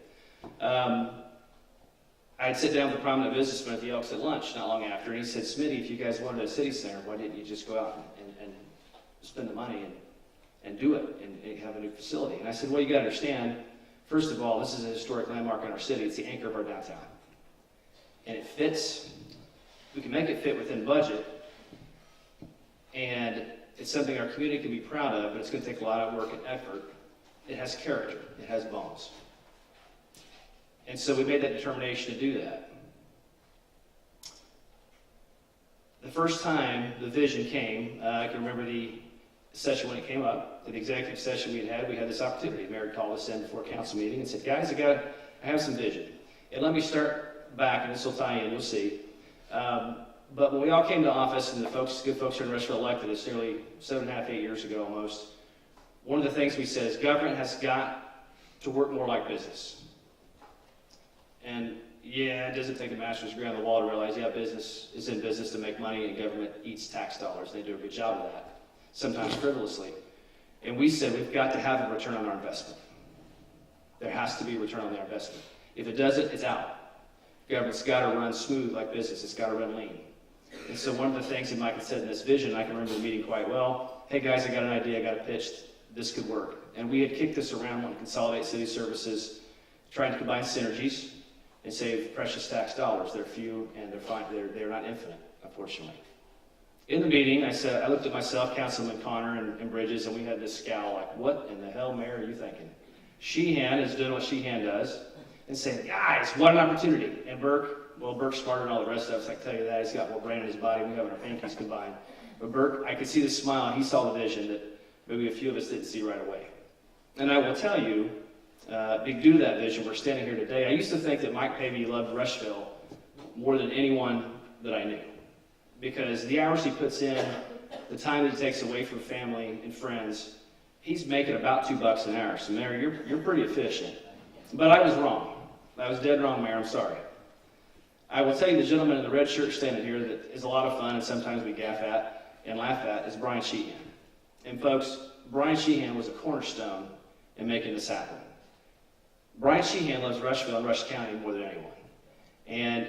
I'd sit down with a prominent businessman at the Elks at lunch not long after, and he said, Smitty, if you guys wanted a city center, why didn't you just go out and spend the money and do it and have a new facility? And I said, well, you got to understand, first of all, this is a historic landmark in our city. It's the anchor of our downtown. And it fits, we can make it fit within budget, and it's something our community can be proud of, but it's going to take a lot of work and effort. It has character. It has bones. And so we made that determination to do that. The first time the vision came, I can remember the session when it came up, the executive session we had this opportunity. The mayor called us in before a council meeting and said, guys, I have some vision. And let me start back, and this will tie in, you'll see. But when we all came to office, and the good folks here in Rushville elected us nearly 7.5, 8 years ago almost, one of the things we said is government has got to work more like business. And yeah, it doesn't take a master's degree on the wall to realize, yeah, business is in business to make money, and government eats tax dollars. They do a good job of that, sometimes frivolously. And we said we've got to have a return on our investment. There has to be a return on their investment. If it doesn't, it's out. Government's got to run smooth like business. It's got to run lean. And so one of the things that Mike had said in this vision, I can remember the meeting quite well, hey guys, I got an idea, I got a pitch, this could work. And we had kicked this around, wanting to consolidate city services, trying to combine synergies, and save precious tax dollars. They're few and they're fine. They're not infinite, unfortunately. In the meeting, I looked at myself, Councilman Connor, and Bridges, and we had this scowl like, what in the hell, Mayor, are you thinking? Sheehan is doing what Sheehan does and saying, guys, what an opportunity. And Burke's smarter than all the rest of us, I can tell you that. He's got more brain in his body. We have our pinkies combined. But Burke, I could see the smile, and he saw the vision that maybe a few of us didn't see right away. And I will tell you, due to that vision, we're standing here today. I used to think that Mike Pavey loved Rushville more than anyone that I knew, because the hours he puts in, the time that he takes away from family and friends, he's making about $2 an hour. So, Mayor, you're pretty efficient. But I was wrong. I was dead wrong, Mayor. I'm sorry. I will tell you, the gentleman in the red shirt standing here that is a lot of fun and sometimes we gaffe at and laugh at is Brian Sheehan. And folks, Brian Sheehan was a cornerstone in making this happen. Brian Sheehan loves Rushville and Rush County more than anyone. And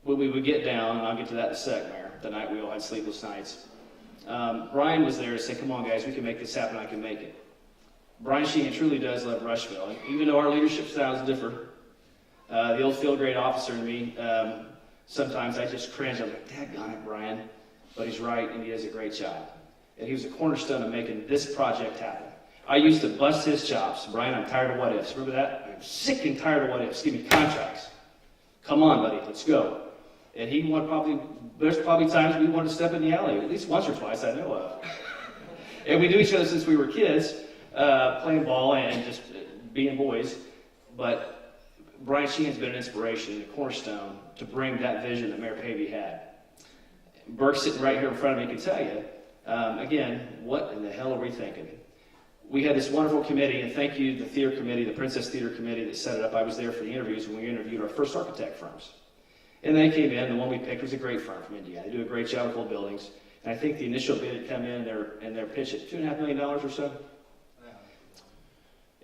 when we would get down, and I'll get to that in a sec, Mayor, the night we all had sleepless nights, Brian was there to say, come on, guys, we can make this happen, I can make it. Brian Sheehan truly does love Rushville. And even though our leadership styles differ, the old field grade officer in me Sometimes I just cringe. I'm like, daggone it, Brian. But he's right, and he does a great job. And he was a cornerstone of making this project happen. I used to bust his chops. Brian, I'm tired of what ifs. Remember that? I'm sick and tired of what ifs. Give me contracts. Come on, buddy, let's go. And there's probably times we wanted to step in the alley, at least once or twice I know of. And we knew each other since we were kids, playing ball and just being boys. But Brian Sheehan's been an inspiration and a cornerstone to bring that vision that Mayor Pavey had. Burke sitting right here in front of me can tell you, again, what in the hell are we thinking? We had this wonderful committee, and thank you to the theater committee, the Princess Theater Committee that set it up. I was there for the interviews when we interviewed our first architect firms. And they came in, the one we picked was a great firm from Indiana. They do a great job with old buildings. And I think the initial bid had come in and their pitch at $2.5 million or so.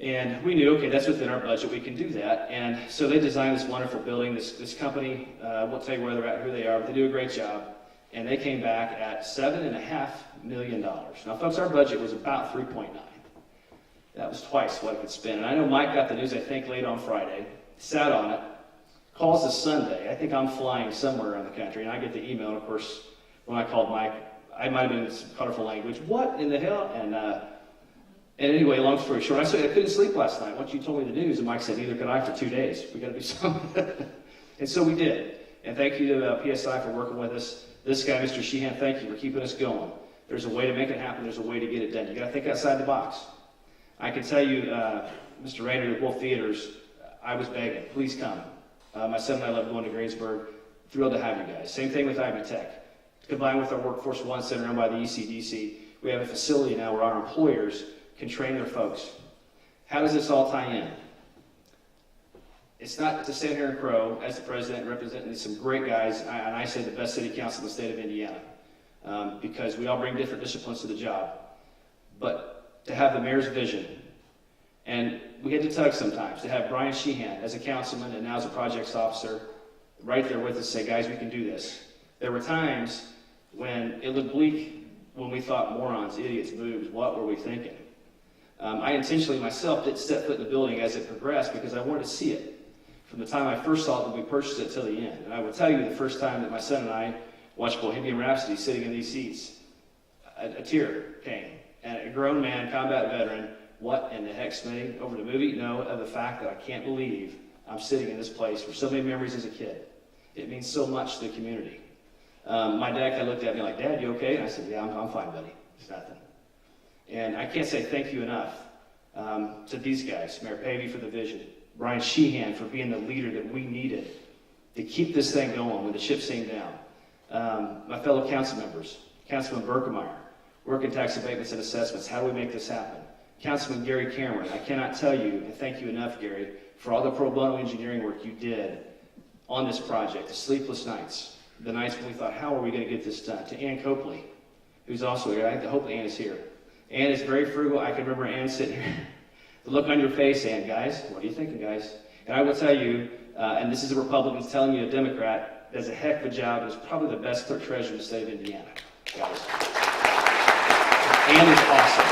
And we knew, okay, that's within our budget, we can do that. And so they designed this wonderful building, this company, won't tell you where they're at, who they are, but they do a great job. And they came back at $7.5 million. Now, folks, our budget was about 3.9. That was twice what I could spend. And I know Mike got the news, I think, late on Friday, sat on it, calls us Sunday. I think I'm flying somewhere around the country, and I get the email. And of course, when I called Mike, I might have been in some colorful language. What in the hell? And anyway, long story short, I couldn't sleep last night. Once you told me the news, and Mike said, neither could I for 2 days. We got to do something. And so we did. And thank you to PSI for working with us. This guy, Mr. Sheehan, thank you for keeping us going. There's a way to make it happen. There's a way to get it done. You got to think outside the box. I can tell you, Mr. Rainer at Wolf Theaters, I was begging, please come. My son and I love going to Greensburg. Thrilled to have you guys. Same thing with Ivy Tech. Combined with our Workforce One Center run by the ECDC, we have a facility now where our employers can train their folks. How does this all tie in? It's not to stand here and crow as the president representing some great guys, and I say the best city council in the state of Indiana, because we all bring different disciplines to the job. But to have the mayor's vision, and we had to tug sometimes, to have Brian Sheehan as a councilman and now as a projects officer right there with us say, guys, we can do this. There were times when it looked bleak, when we thought morons, idiots, boobs, what were we thinking? I intentionally myself didn't step foot in the building as it progressed because I wanted to see it. From the time I first saw it when we purchased it till the end. And I will tell you the first time that my son and I watched Bohemian Rhapsody sitting in these seats, a tear came. And a grown man, combat veteran, what in the heck, Smitty, over the movie? No, of the fact that I can't believe I'm sitting in this place with so many memories as a kid. It means so much to the community. My dad kind of looked at me like, Dad, you okay? And I said, yeah, I'm fine, buddy. It's nothing. And I can't say thank you enough to these guys, Mayor Pavey for the vision, Brian Sheehan for being the leader that we needed to keep this thing going when the ship sank down. My fellow council members, Councilman Berkemeyer, working tax abatements and assessments. How do we make this happen? Councilman Gary Cameron, I cannot tell you, and thank you enough, Gary, for all the pro bono engineering work you did on this project, the sleepless nights, the nights when we thought, how are we going to get this done? To Ann Copley, who's also here. I hope Ann is here. Ann is very frugal. I can remember Ann sitting here. The look on your face, Ann, guys, what are you thinking, guys? And I will tell you, and this is a Republican telling you a Democrat, does a heck of a job, and is probably the best clerk treasurer in the state of Indiana, guys. Ann is awesome.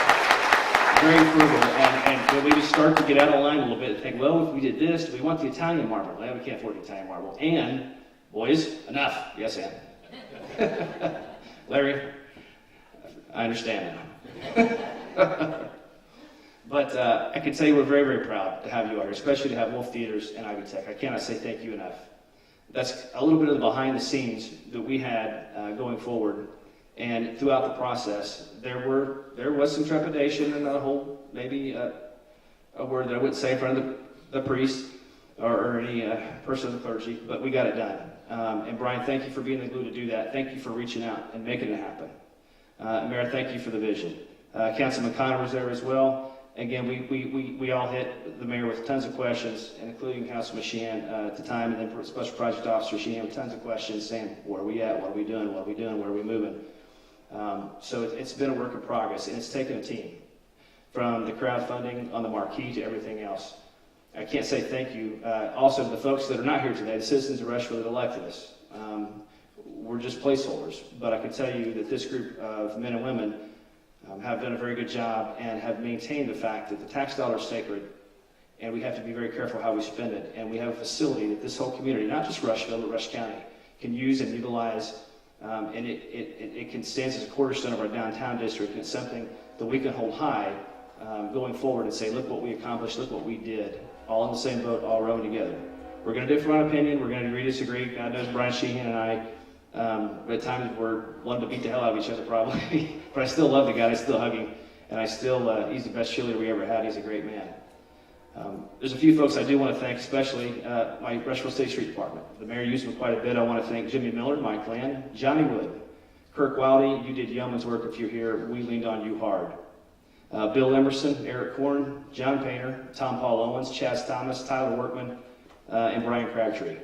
Very frugal, and we just start to get out of line a little bit and think, well, if we did this, do we want the Italian marble? Well, we can't afford the Italian marble. And, boys, enough. Yes, Ann. Larry, I understand now. But I can tell you we're very, very proud to have you out here, especially to have Wolf Theaters and Ivy Tech. I cannot say thank you enough. That's a little bit of the behind the scenes that we had going forward. And throughout the process, there was some trepidation and a whole, maybe a word that I wouldn't say in front of the priest or any person of the clergy, but we got it done. And Brian, thank you for being the glue to do that. Thank you for reaching out and making it happen. Mayor, thank you for the vision. Councilman Connor was there as well. Again, we all hit the mayor with tons of questions, including Councilman Sheehan at the time, and then Special Project Officer Sheehan with tons of questions saying, where are we at? What are we doing? What are we doing? Where are we moving? So it's been a work in progress, and it's taken a team, from the crowdfunding on the marquee to everything else. I can't say thank you. Also, to the folks that are not here today, the citizens of Rushville that elected us. We're just placeholders, but I can tell you that this group of men and women have done a very good job and have maintained the fact that the tax dollar is sacred, and we have to be very careful how we spend it. And we have a facility that this whole community, not just Rushville, but Rush County, can use and utilize. And it can stand as a cornerstone of our downtown district, and it's something that we can hold high going forward and say, look what we accomplished, look what we did, all in the same boat, all rowing together. We're going to differ on opinion, we're going to agree to disagree. God knows Brian Sheehan and I, at times we're love to beat the hell out of each other probably, but I still love the guy, I still hug him, and I still, he's the best cheerleader we ever had, he's a great man. There's a few folks I do want to thank, especially my Rushville State Street Department. The mayor used them quite a bit. I want to thank Jimmy Miller, Mike Land, Johnny Wood, Kirk Wildy. You did yeoman's work if you're here. We leaned on you hard. Bill Emerson, Eric Korn, John Painter, Tom Paul Owens, Chaz Thomas, Tyler Workman, and Brian Crabtree.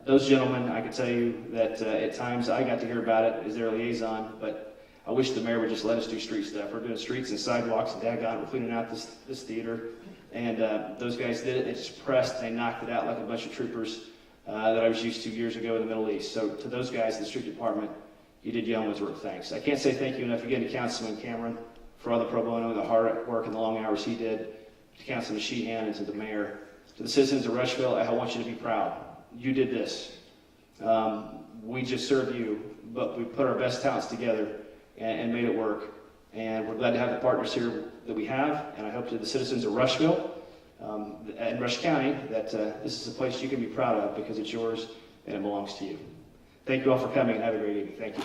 Those gentlemen, I can tell you that at times I got to hear about it as their liaison, but I wish the mayor would just let us do street stuff. We're doing streets and sidewalks and daggone, we're cleaning out this theater. And those guys did it. They just pressed. They knocked it out like a bunch of troopers that I was used to years ago in the Middle East. So to those guys in the street department, you did yeoman's work. Thanks. I can't say thank you enough again to Councilman Cameron for all the pro bono, the hard work, and the long hours he did. To Councilman Sheehan and to the mayor, to the citizens of Rushville, I want you to be proud. You did this. We just serve you, but we put our best talents together and made it work. And we're glad to have the partners here that we have, and I hope to the citizens of Rushville and Rush County that this is a place you can be proud of because it's yours and it belongs to you. Thank you all for coming and have a great evening. Thank you.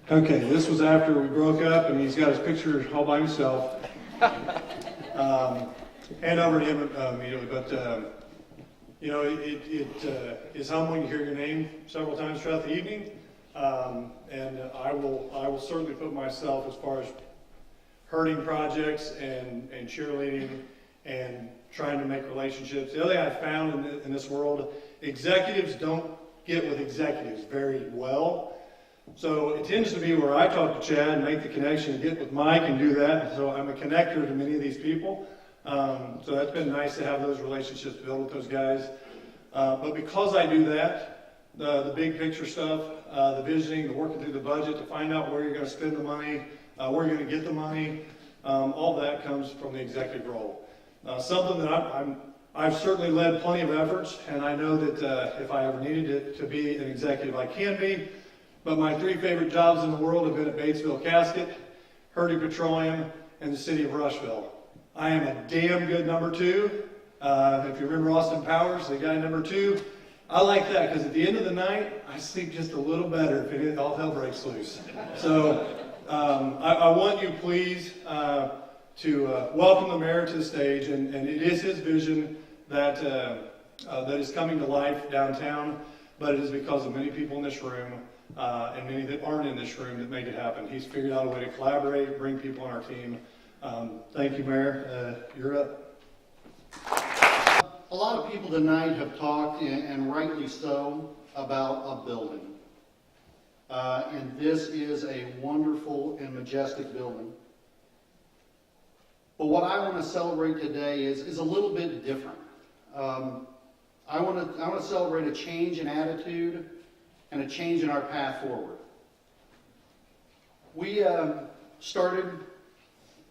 Okay, this was after we broke up, and he's got his picture all by himself. Hand over to him immediately, but you know, it is humbling to hear your name several times throughout the evening, and I will certainly put myself as far as hurting projects and cheerleading and trying to make relationships. The other thing I've found in this world, executives don't get with executives very well. So it tends to be where I talk to Chad and make the connection and get with Mike and do that. So I'm a connector to many of these people. So that's been nice to have those relationships built with those guys. But because I do that, the big picture stuff, the visioning, the working through the budget to find out where you're going to spend the money, where you're going to get the money, all that comes from the executive role. Something that I've certainly led plenty of efforts, and I know that if I ever needed it to be an executive, I can be. But my three favorite jobs in the world have been at Batesville Casket, Hurdy Petroleum, and the city of Rushville. I am a damn good number two. If you remember Austin Powers, the guy number two, I like that because at the end of the night, I sleep just a little better if all hell breaks loose. So I want you, please, to welcome the mayor to the stage, and it is his vision that is coming to life downtown, but it is because of many people in this room and many that aren't in this room that make it happen. He's figured out a way to collaborate, bring people on our team. Thank you, Mayor. You're up. A lot of people tonight have talked, and rightly so, about a building. And this is a wonderful and majestic building. But what I want to celebrate today is a little bit different. I want to celebrate a change in attitude and a change in our path forward. We started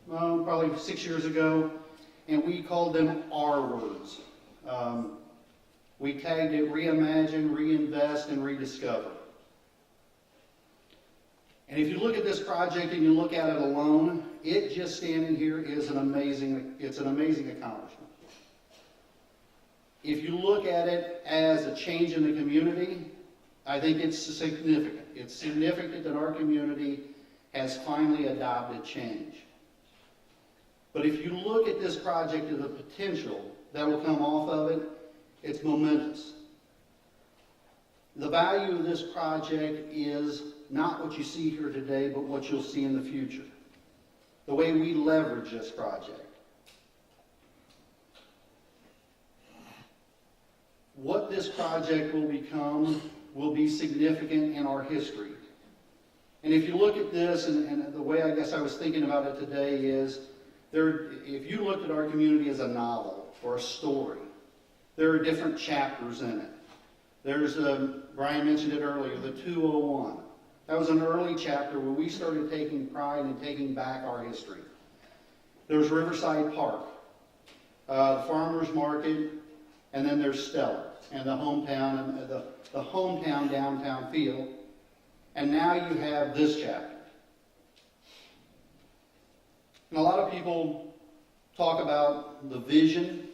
probably 6 years ago, and we called them R words. We tagged it reimagine, reinvest, and rediscover. And if you look at this project and you look at it alone, it just standing here is an amazing accomplishment. If you look at it as a change in the community, I think it's significant. It's significant that our community has finally adopted change. But if you look at this project and the potential that will come off of it, it's momentous. The value of this project is not what you see here today, but what you'll see in the future. The way we leverage this project. What this project will become will be significant in our history. And if you look at this, and the way I guess I was thinking about it today is, if you looked at our community as a novel or a story, there are different chapters in it. There's, Brian mentioned it earlier, the 201. That was an early chapter where we started taking pride in taking back our history. There's Riverside Park. the farmer's market, and then there's Stellar and the hometown, the hometown downtown feel. And now you have this chapter. And a lot of people talk about the vision,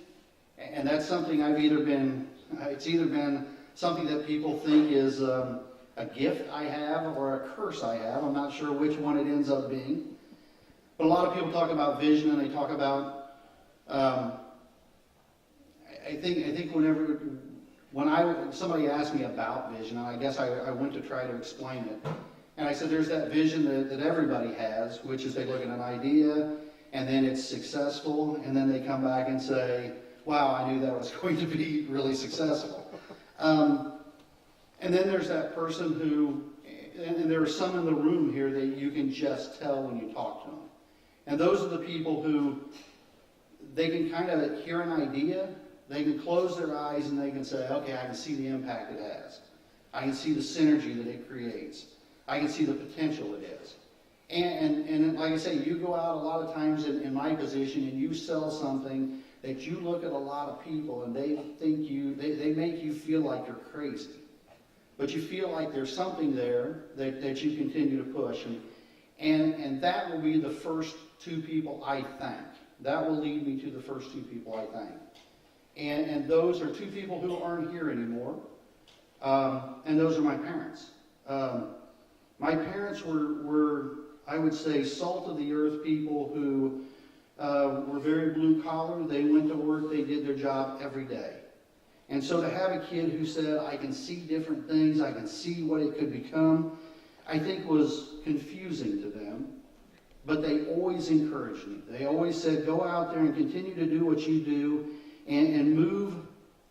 and that's something it's either been something that people think is a gift I have or a curse I have. I'm not sure which one it ends up being. But a lot of people talk about vision, and they talk about, I think when somebody asked me about vision, and I guess I went to try to explain it. And I said, there's that vision that everybody has, which is they look at an idea, and then it's successful, and then they come back and say, wow, I knew that was going to be really successful. And then there's that person who, and there are some in the room here that you can just tell when you talk to them. And those are the people who, they can kind of hear an idea, they can close their eyes and they can say, okay, I can see the impact it has. I can see the synergy that it creates. I can see the potential it is. And like I say, you go out a lot of times in my position and you sell something that you look at a lot of people and they think they make you feel like you're crazy. But you feel like there's something there that you continue to push. And that will be the first two people I thank. That will lead me to the first two people I thank. And those are two people who aren't here anymore. And those are my parents. My parents were, I would say, salt of the earth people who were very blue collar. They went to work, they did their job every day. And so to have a kid who said, I can see different things, I can see what it could become, I think was confusing to them. But they always encouraged me. They always said, go out there and continue to do what you do and move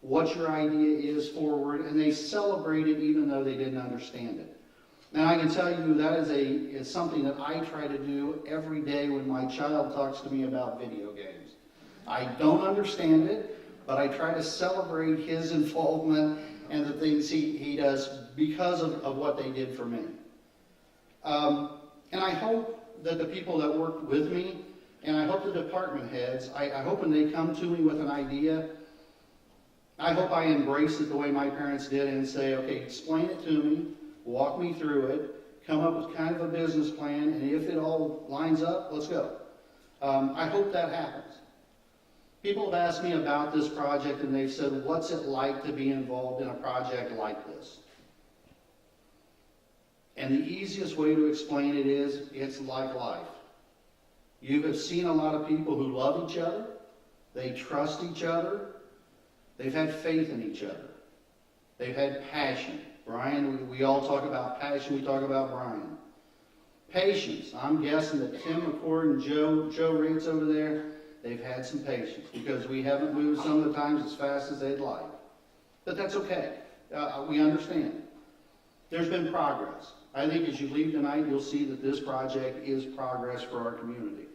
what your idea is forward. And they celebrated even though they didn't understand it. And I can tell you that is something that I try to do every day when my child talks to me about video games. I don't understand it, but I try to celebrate his involvement and the things he does because of what they did for me. And I hope that the people that work with me, and I hope the department heads, I hope when they come to me with an idea, I hope I embrace it the way my parents did and say, okay, explain it to me, walk me through it, come up with kind of a business plan, and if it all lines up, let's go. I hope that happens. People have asked me about this project and they've said, what's it like to be involved in a project like this? And the easiest way to explain it is, it's like life. You have seen a lot of people who love each other, they trust each other, they've had faith in each other, they've had passion. Brian, we all talk about passion, we talk about Brian. Patience. I'm guessing that Tim McCord and Joe Rates over there, they've had some patience because we haven't moved some of the times as fast as they'd like. But that's okay. We understand. There's been progress. I think as you leave tonight, you'll see that this project is progress for our community.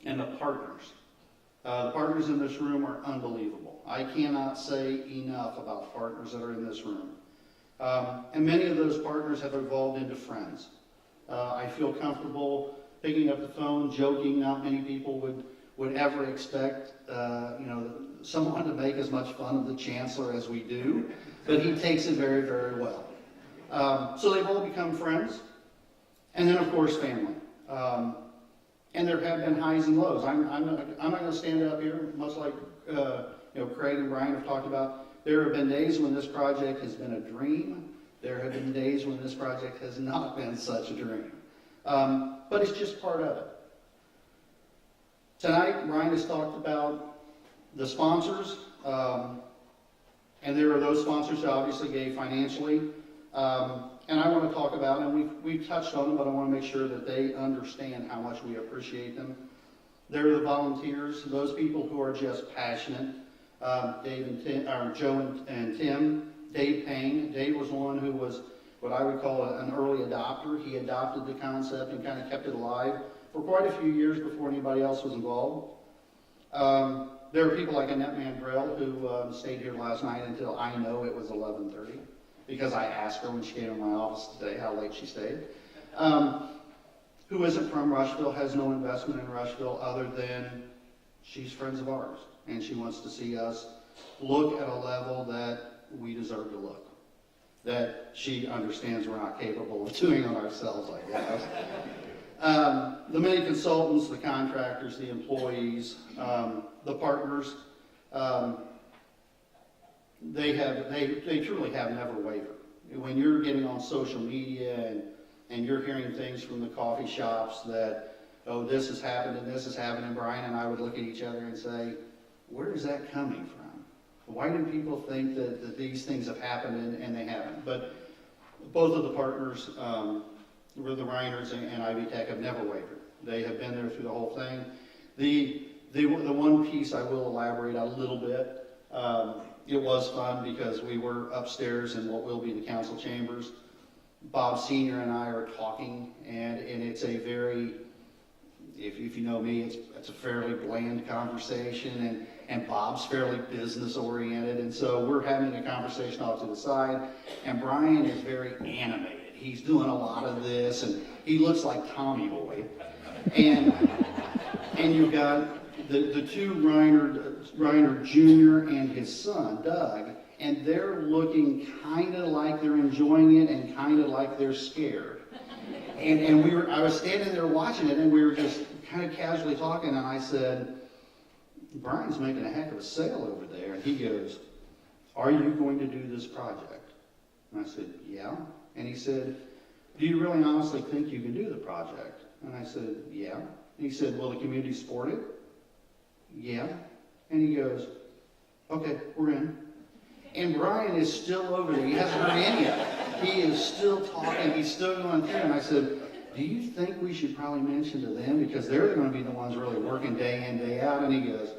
And the partners in this room are unbelievable. I cannot say enough about partners that are in this room. And many of those partners have evolved into friends. I feel comfortable picking up the phone, joking. Not many people would ever expect someone to make as much fun of the chancellor as we do, but he takes it very, very well. So they've all become friends, and then of course family. And there have been highs and lows. I'm not going to stand up here, much like Craig and Brian have talked about. There have been days when this project has been a dream. There have been days when this project has not been such a dream. But it's just part of it. Tonight, Brian has talked about the sponsors, and there are those sponsors who obviously gave financially. And I want to talk about, and we've touched on them, but I want to make sure that they understand how much we appreciate them. There are the volunteers, those people who are just passionate. Joe and Tim. Dave Payne. Dave was one who was what I would call an early adopter. He adopted the concept and kind of kept it alive for quite a few years before anybody else was involved. There are people like Annette Mandrell who stayed here last night until I know it was 11:30 because I asked her when she came in my office today how late she stayed. Who isn't from Rushville, has no investment in Rushville other than she's friends of ours, and she wants to see us look at a level that we deserve to look, that she understands we're not capable of doing on ourselves, I guess. The many consultants, the contractors, the employees, the partners, they truly have never wavered. When you're getting on social media and you're hearing things from the coffee shops that, oh, this has happened and this has happened, and Brian and I would look at each other and say, where is that coming from? Why do people think that these things have happened and they haven't? But both of the partners, the Reiners and Ivy Tech, have never wavered. They have been there through the whole thing. The one piece I will elaborate a little bit, it was fun because we were upstairs in what will be the council chambers. Bob Sr. and I are talking, and it's a very, if you know me, it's a fairly bland conversation, and Bob's fairly business oriented, and so we're having a conversation off to the side, and Brian is very animated. He's doing a lot of this, and he looks like Tommy Boy, and you've got the two Reiner Jr. and his son Doug, and they're looking kind of like they're enjoying it and kind of like they're scared. And I was standing there watching it, and we were just kind of casually talking, and I said, Brian's making a heck of a sale over there. And he goes, are you going to do this project? And I said, yeah. And he said, do you really honestly think you can do the project? And I said, yeah. And he said, will the community support it? Yeah. And he goes, okay, we're in. And Brian is still over there. He hasn't heard any of it. He is still talking. He's still going through. And I said, do you think we should probably mention to them? Because they're going to be the ones really working day in, day out. And he goes,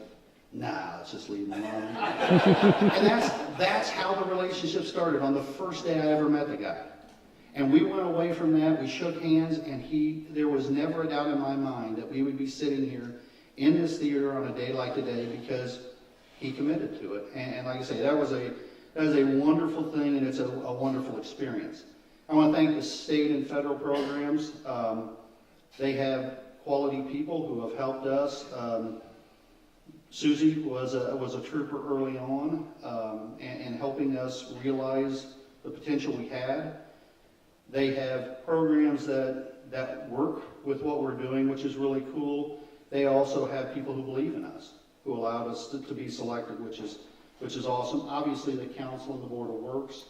nah, let's just leave them alone. And that's how the relationship started on the first day I ever met the guy. And we went away from that. We shook hands. And there was never a doubt in my mind that we would be sitting here in this theater on a day like today because he committed to it. And like I say, that is a wonderful thing, and it's a wonderful experience. I want to thank the state and federal programs. They have quality people who have helped us. Susie was a trooper early on and helping us realize the potential we had. They have programs that work with what we're doing, which is really cool. They also have people who believe in us, who allowed us to be selected, which is awesome. Obviously, the council and the Board of Works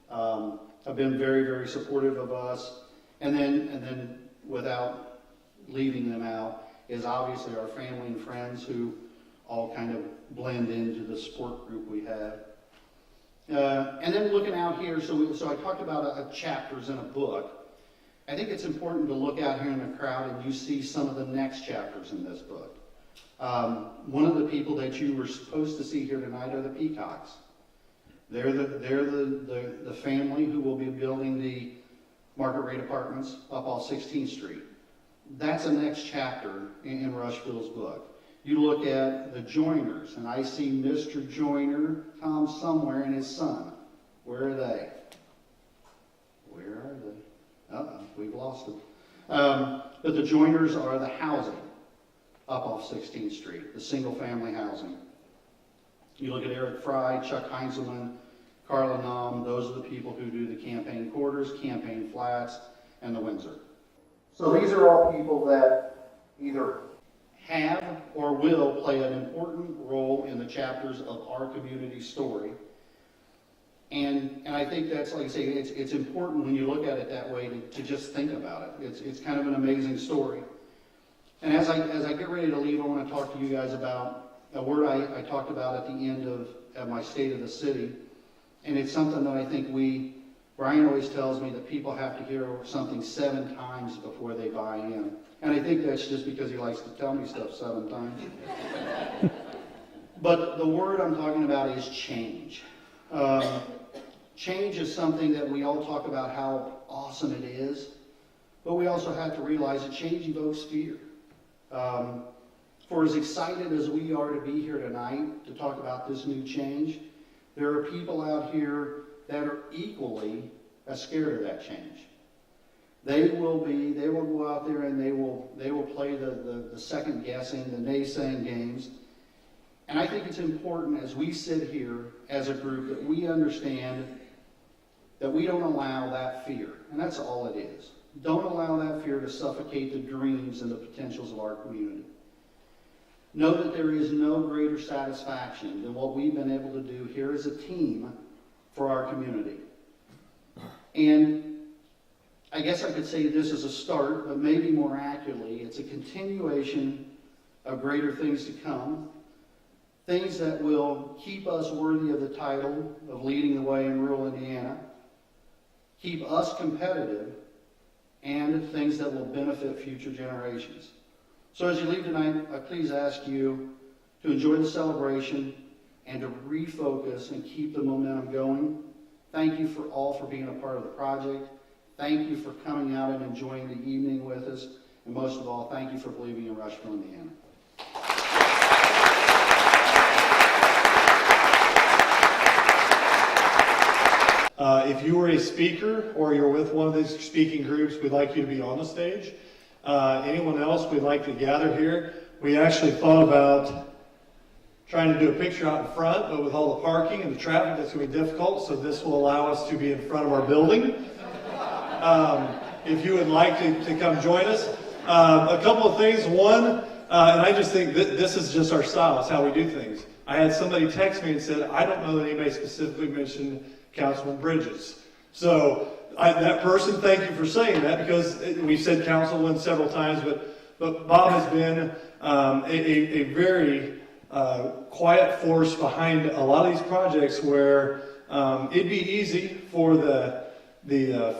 have been very, very supportive of us. And then without leaving them out, is obviously our family and friends who all kind of blend into the support group we have. And then looking out here, so I talked about chapters in a book. I think it's important to look out here in the crowd and you see some of the next chapters in this book. One of the people that you were supposed to see here tonight are the Peacocks. They're the family who will be building the market rate apartments up off 16th Street. That's the next chapter in Rushville's book. You look at the Joiners, and I see Mr. Joiner, Tom somewhere, and his son. Where are they? Where are they? Uh-oh, we've lost them. But the Joiners are the housing up off 16th Street, the single-family housing. You look at Eric Fry, Chuck Heinzelman, Carla Naum, those are the people who do the Campaign Quarters, Campaign Flats, and the Windsor. So these are all people that either have or will play an important role in the chapters of our community story. And I think that's, like I say, it's important when you look at it that way to just think about it. It's kind of an amazing story. And as I get ready to leave, I want to talk to you guys about a word I talked about at the end of my State of the City. And it's something that I think Brian always tells me that people have to hear something 7 times before they buy in. And I think that's just because he likes to tell me stuff 7 times. But the word I'm talking about is change. Change is something that we all talk about how awesome it is, but we also have to realize that change evokes fear. For as excited as we are to be here tonight to talk about this new change, there are people out here that are equally as scared of that change. They will go out there and they will play the second guessing, the naysaying games, And I think it's important as we sit here as a group that we understand that we don't allow that fear, and that's all it is. Don't allow that fear to suffocate the dreams and the potentials of our community. Know that there is no greater satisfaction than what we've been able to do here as a team for our community. And I guess I could say this is a start, but maybe more accurately, it's a continuation of greater things to come, things that will keep us worthy of the title of leading the way in rural Indiana, keep us competitive, and things that will benefit future generations. So as you leave tonight, I please ask you to enjoy the celebration and to refocus and keep the momentum going. Thank you for all for being a part of the project. Thank you for coming out and enjoying the evening with us. And most of all, thank you for believing in Rushville, Indiana. If you were a speaker or you're with one of these speaking groups, we'd like you to be on the stage. Anyone else, we'd like to gather here. We actually thought about trying to do a picture out in front, but with all the parking and the traffic, that's going to be difficult, so this will allow us to be in front of our building. If you would like to come join us. A couple of things. One, and I just think that this is just our style. It's how we do things. I had somebody text me and said, I don't know that anybody specifically mentioned Councilman Bridges. So that person, thank you for saying that, because we've said Councilman several times, but Bob has been a very quiet force behind a lot of these projects where it'd be easy for the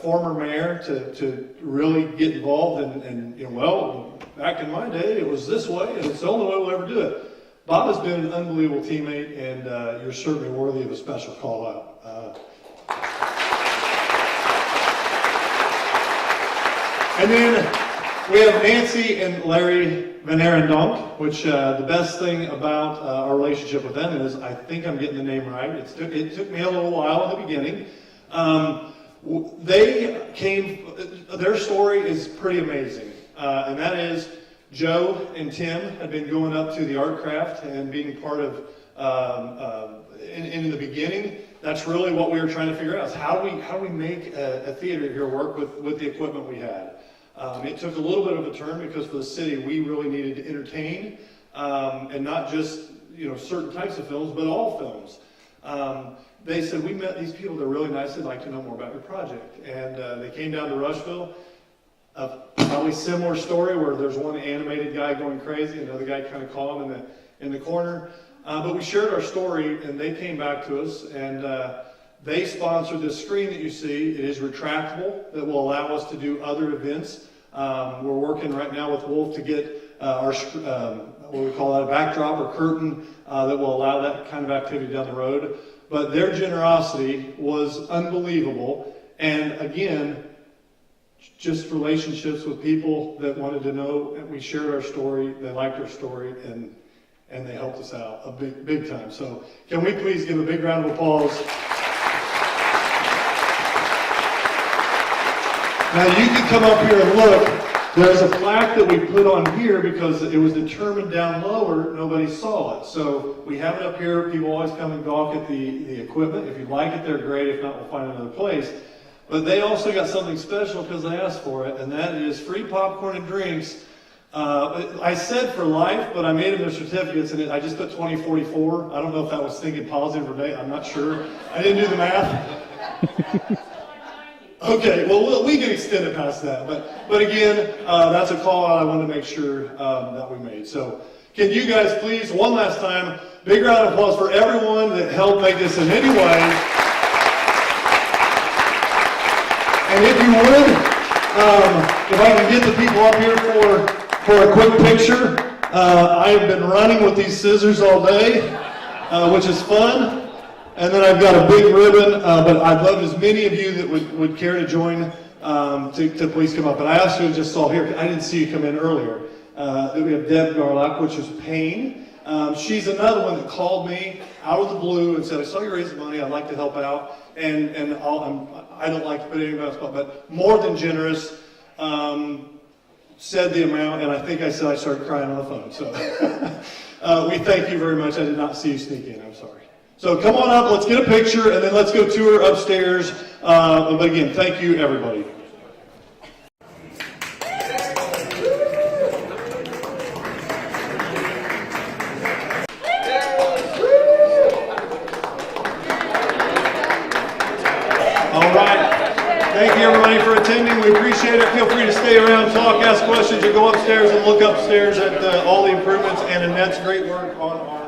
former mayor to really get involved and well, back in my day, it was this way, and it's the only way we'll ever do it. Bob has been an unbelievable teammate, and you're certainly worthy of a special call out. And then we have Nancy and Larry Van Arendonk, which the best thing about our relationship with them is I think I'm getting the name right. It took me a little while in the beginning. Their story is pretty amazing, and that is Joe and Tim had been going up to the art craft and being part of, in the beginning, that's really what we were trying to figure out, is how do we make a theater here work with the equipment we had. It took a little bit of a turn because for the city, we really needed to entertain, and not just, certain types of films, but all films. They said, we met these people, they're really nice, they'd like to know more about your project. And they came down to Rushville. Probably similar story where there's one animated guy going crazy, another guy kind of calm in the corner. But we shared our story, and they came back to us, and they sponsored this screen that you see. It is retractable that will allow us to do other events. We're working right now with Wolf to get our, what we call that, a backdrop or curtain that will allow that kind of activity down the road. But their generosity was unbelievable. And again, just relationships with people that wanted to know, and we shared our story, they liked our story, and they helped us out a big time. So can we please give a big round of applause? Now you can come up here and look. There's a plaque that we put on here because it was determined down lower, nobody saw it. So we have it up here. People always come and gawk at the equipment. If you like it, they're great. If not, we'll find another place. But they also got something special because they asked for it, and that is free popcorn and drinks. I said for life, but I made them their certificates, and I just put 2044. I don't know if that was thinking positive or negative. I'm not sure. I didn't do the math. Okay, well, we can extend it past that. But again, that's a call out I want to make sure that we made. So can you guys please, one last time, big round of applause for everyone that helped make this in any way. And if you would, if I can get the people up here for a quick picture. I've been running with these scissors all day, which is fun. And then I've got a big ribbon, but I'd love as many of you that would care to join to please come up. And I also just saw here, I didn't see you come in earlier, that we have Deb Garlock, which is Payne. She's another one that called me out of the blue and said, I saw you raising money, I'd like to help out. And I don't like to put anybody else, but more than generous. said the amount, and I think I said I started crying on the phone. So we thank you very much. I did not see you sneak in. I'm sorry. So come on up. Let's get a picture, and then let's go tour upstairs. But again, thank you, everybody. All right. Thank you, everybody, for attending. We appreciate it. Feel free to stay around, talk, ask questions, or go upstairs and look upstairs at all the improvements and Annette's great work on our